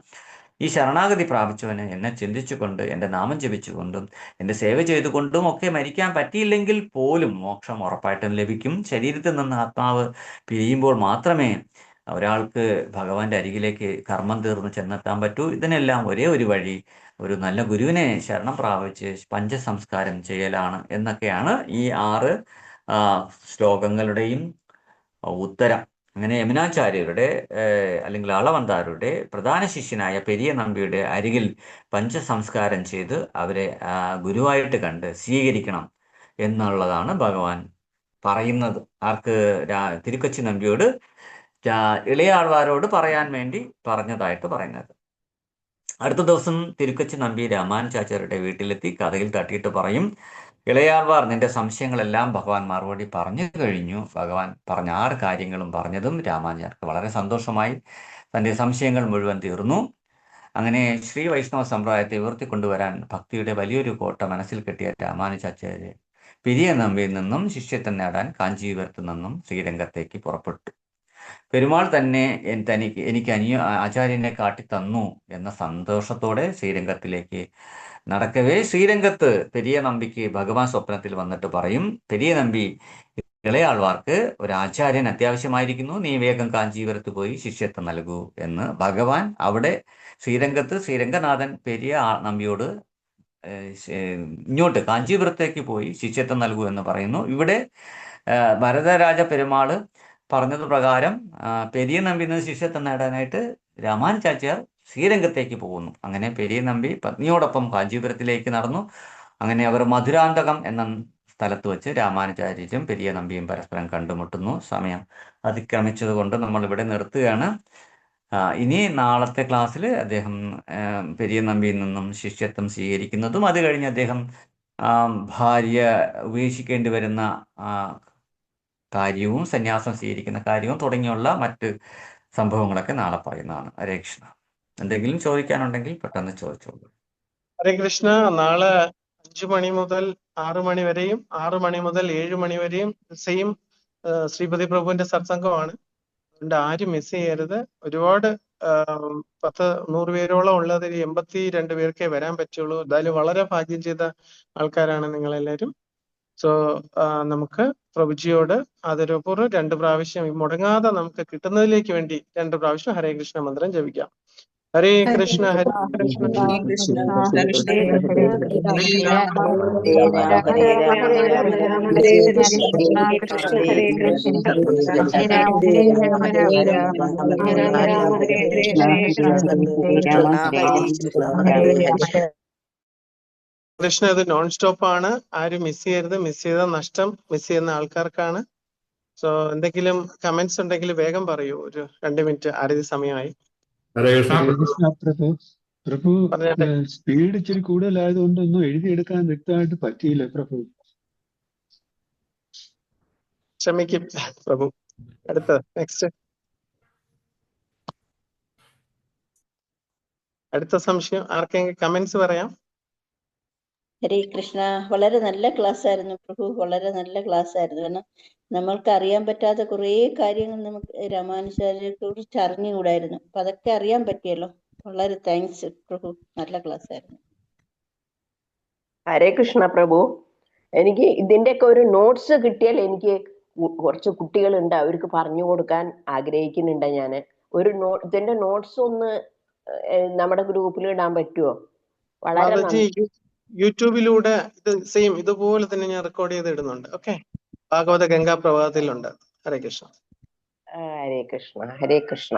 ഈ ശരണാഗതി പ്രാപിച്ചവന് എന്നെ ചിന്തിച്ചുകൊണ്ട്, എൻ്റെ നാമം ജപിച്ചുകൊണ്ടും എൻ്റെ സേവ ചെയ്തുകൊണ്ടും ഒക്കെ മരിക്കാൻ പറ്റിയില്ലെങ്കിൽ പോലും മോക്ഷം ഉറപ്പായിട്ടും ലഭിക്കും. ശരീരത്തിൽ നിന്ന് ആത്മാവ് പിരിയുമ്പോൾ മാത്രമേ ഒരാൾക്ക് ഭഗവാന്റെ അരികിലേക്ക് കർമ്മം തീർന്ന് ചെന്നെത്താൻ പറ്റൂ. ഇതിനെല്ലാം ഒരേ ഒരു വഴി ഒരു നല്ല ഗുരുവിനെ ശരണം പ്രാപിച്ച് പഞ്ചസംസ്കാരം ചെയ്യലാണ് എന്നൊക്കെയാണ് ഈ 6 ശ്ലോകങ്ങളുടെയും ഉത്തരം. അങ്ങനെ യമുനാചാര്യരുടെ അല്ലെങ്കിൽ ആളവന്താരുടെ പ്രധാന ശിഷ്യനായ പെരിയ നമ്പിയുടെ അരികിൽ പഞ്ചസംസ്കാരം ചെയ്ത് അവരെ ഗുരുവായിട്ട് കണ്ട് സ്വീകരിക്കണം എന്നുള്ളതാണ് ഭഗവാൻ പറയുന്നത്. ആർക്ക്? തിരുക്കൊച്ചി നമ്പിയോട്, ഇളയാൾവാരോട് പറയാൻ വേണ്ടി പറഞ്ഞതായിട്ട് പറയുന്നത്. അടുത്ത ദിവസം തിരുക്കൊച്ചി നമ്പി രാമാനുജാചാര്യരുടെ വീട്ടിലെത്തി കഥയിൽ തട്ടിയിട്ട് പറയും, ഇളയാൾവാർ, നിന്റെ സംശയങ്ങളെല്ലാം ഭഗവാൻ മറുപടി പറഞ്ഞു കഴിഞ്ഞു. ഭഗവാൻ പറഞ്ഞ 6 കാര്യങ്ങളും പറഞ്ഞതും രാമാനുജർക്ക് വളരെ സന്തോഷമായി. തൻ്റെ സംശയങ്ങൾ മുഴുവൻ തീർന്നു. അങ്ങനെ ശ്രീ വൈഷ്ണവ സമ്പ്രദായത്തെ ഉയർത്തിക്കൊണ്ടുവരാൻ ഭക്തിയുടെ വലിയൊരു കോട്ട മനസ്സിൽ കെട്ടിയ രാമാനുജാചാര്യ പെരിയ നമ്പിയിൽ നിന്നും ശിഷ്യത്വം നേടാൻ കാഞ്ചീപുരത്തു നിന്നും ശ്രീരംഗത്തേക്ക് പുറപ്പെട്ടു. പെരുമാൾ തന്നെ എനിക്ക് ആചാര്യനെ കാട്ടിത്തന്നു എന്ന സന്തോഷത്തോടെ ശ്രീരംഗത്തിലേക്ക് നടക്കവേ ശ്രീരംഗത്ത് പെരിയ നമ്പിക്ക് ഭഗവാൻ സ്വപ്നത്തിൽ വന്നിട്ട് പറയും, പെരിയ നമ്പി, ഇളയാൾവാർക്ക് ഒരു ആചാര്യൻ അത്യാവശ്യമായിരിക്കുന്നു. നീ വേഗം കാഞ്ചീപുരത്ത് പോയി ശിഷ്യത്വം നൽകൂ എന്ന് ഭഗവാൻ അവിടെ ശ്രീരംഗത്ത് ശ്രീരംഗനാഥൻ പെരിയ നമ്പിയോട് ഇങ്ങോട്ട് കാഞ്ചീപുരത്തേക്ക് പോയി ശിഷ്യത്വം നൽകൂ എന്ന് പറയുന്നു. ഇവിടെ ഭരതരാജ പെരുമാള് പറഞ്ഞത് പ്രകാരം പെരിയ നമ്പിയിൽ നിന്ന് ശിഷ്യത്വം നേടാനായിട്ട് രാമാനുജാചാര്യർ ശ്രീരംഗത്തേക്ക് പോകുന്നു. അങ്ങനെ പെരിയ നമ്പി പത്നിയോടൊപ്പം കാഞ്ചീപുരത്തിലേക്ക് നടന്നു. അങ്ങനെ അവർ മധുരാന്തകം എന്ന സ്ഥലത്ത് വെച്ച് രാമാനുജാചാര്യരും പെരിയ നമ്പിയും പരസ്പരം കണ്ടുമുട്ടുന്നു. സമയം അതിക്രമിച്ചത് കൊണ്ട് നമ്മൾ ഇവിടെ നിർത്തുകയാണ്. ഇനി നാളത്തെ ക്ലാസ്സിൽ അദ്ദേഹം പെരിയ നമ്പിയിൽ നിന്നും ശിഷ്യത്വം സ്വീകരിക്കുന്നതും അത് കഴിഞ്ഞ് അദ്ദേഹം ഭാര്യ ഉപേക്ഷിക്കേണ്ടി വരുന്ന കാര്യവും സന്യാസം സ്വീകരിക്കുന്ന കാര്യവും തുടങ്ങിയുള്ള മറ്റ് സംഭവങ്ങളൊക്കെ നാളെ പറയുന്നതാണ്. ഹരേ കൃഷ്ണ. എന്തെങ്കിലും ചോദിക്കാനുണ്ടെങ്കിൽ പെട്ടെന്ന് ചോദിച്ചോളൂ. ഹരേ കൃഷ്ണ. നാളെ 5 മണി മുതൽ 6 മണി വരെയും 6 മണി മുതൽ 7 മണി വരെയും സെയിം ശ്രീപതി പ്രഭുവിന്റെ സത്സംഗമാണ്. അതുകൊണ്ട് ആരും മിസ് ചെയ്യരുത്. ഒരുപാട് 100 പേരോളം ഉള്ളത് 82 പേർക്കേ വരാൻ പറ്റുള്ളൂ. എന്തായാലും വളരെ ഭാഗ്യം ചെയ്ത ആൾക്കാരാണ് നിങ്ങളെല്ലാവരും. സോ നമുക്ക് പ്രഭുജിയോട് ആദരപൂർവ്വം 2 പ്രാവശ്യം മുടങ്ങാതെ നമുക്ക് കിട്ടുന്നതിലേക്ക് വേണ്ടി 2 പ്രാവശ്യം ഹരേ കൃഷ്ണ മന്ത്രം ജപിക്കാം. ഹരേ കൃഷ്ണ ഹരേ കൃഷ്ണ കൃഷ്ണ. ഇത് നോൺ സ്റ്റോപ്പ് ആണ്. ആരും മിസ് ചെയ്യരുത്. മിസ് ചെയ്ത നഷ്ടം മിസ് ചെയ്യുന്ന ആൾക്കാർക്കാണ്. സോ എന്തെങ്കിലും കമന്റ്സ് ഉണ്ടെങ്കിൽ വേഗം പറയൂ. ഒരു 2 മിനിറ്റ് ആരതി സമയമായി. പ്രഭു, സ്പീഡ് ഇച്ചിരി കൂടുതലായതുകൊണ്ട് ഒന്നും എഴുതിയെടുക്കാൻ വ്യക്തമായിട്ട് പറ്റിയില്ല പ്രഭു. ക്ഷമിക്കും പ്രഭു. അടുത്ത നെക്സ്റ്റ്. അടുത്ത സംശയം ആർക്കെങ്കിലും കമന്റ്സ് പറയാം? ഹരേ കൃഷ്ണ. വളരെ നല്ല ക്ലാസ് ആയിരുന്നു പ്രഭു, വളരെ നല്ല ക്ലാസ് ആയിരുന്നു. കാരണം നമ്മൾക്ക് അറിയാൻ പറ്റാത്ത കുറേ കാര്യങ്ങൾ നമുക്ക് രാമാനുജാചാര്യരെ കുറിച്ച് അറിഞ്ഞുകൂടായിരുന്നു. അപ്പൊ അതൊക്കെ അറിയാൻ പറ്റിയല്ലോ. വളരെ താങ്ക്സ് പ്രഭു, നല്ല ക്ലാസ് ആയിരുന്നു. ഹരേ കൃഷ്ണ പ്രഭു. എനിക്ക് ഇതിന്റെയൊക്കെ ഒരു നോട്ട്സ് കിട്ടിയാൽ എനിക്ക് കുറച്ച് കുട്ടികളുണ്ട്, അവർക്ക് പറഞ്ഞു കൊടുക്കാൻ ആഗ്രഹിക്കുന്നുണ്ട് ഞാന്. ഇതിന്റെ നോട്ട്സ് ഒന്ന് നമ്മുടെ ഗ്രൂപ്പിൽ ഇടാൻ പറ്റുമോ? വളരെ യൂട്യൂബിലൂടെ ഇത് സെയിം ഇതുപോലെ തന്നെ ഞാൻ റെക്കോർഡ് ചെയ്ത് ഇടുന്നുണ്ട്. ഓക്കെ, ഭാഗവത ഗംഗാ പ്രഭാതത്തിലുണ്ട്. ഹരേ കൃഷ്ണ. ഹരേ കൃഷ്ണ. ഹരേ കൃഷ്ണ.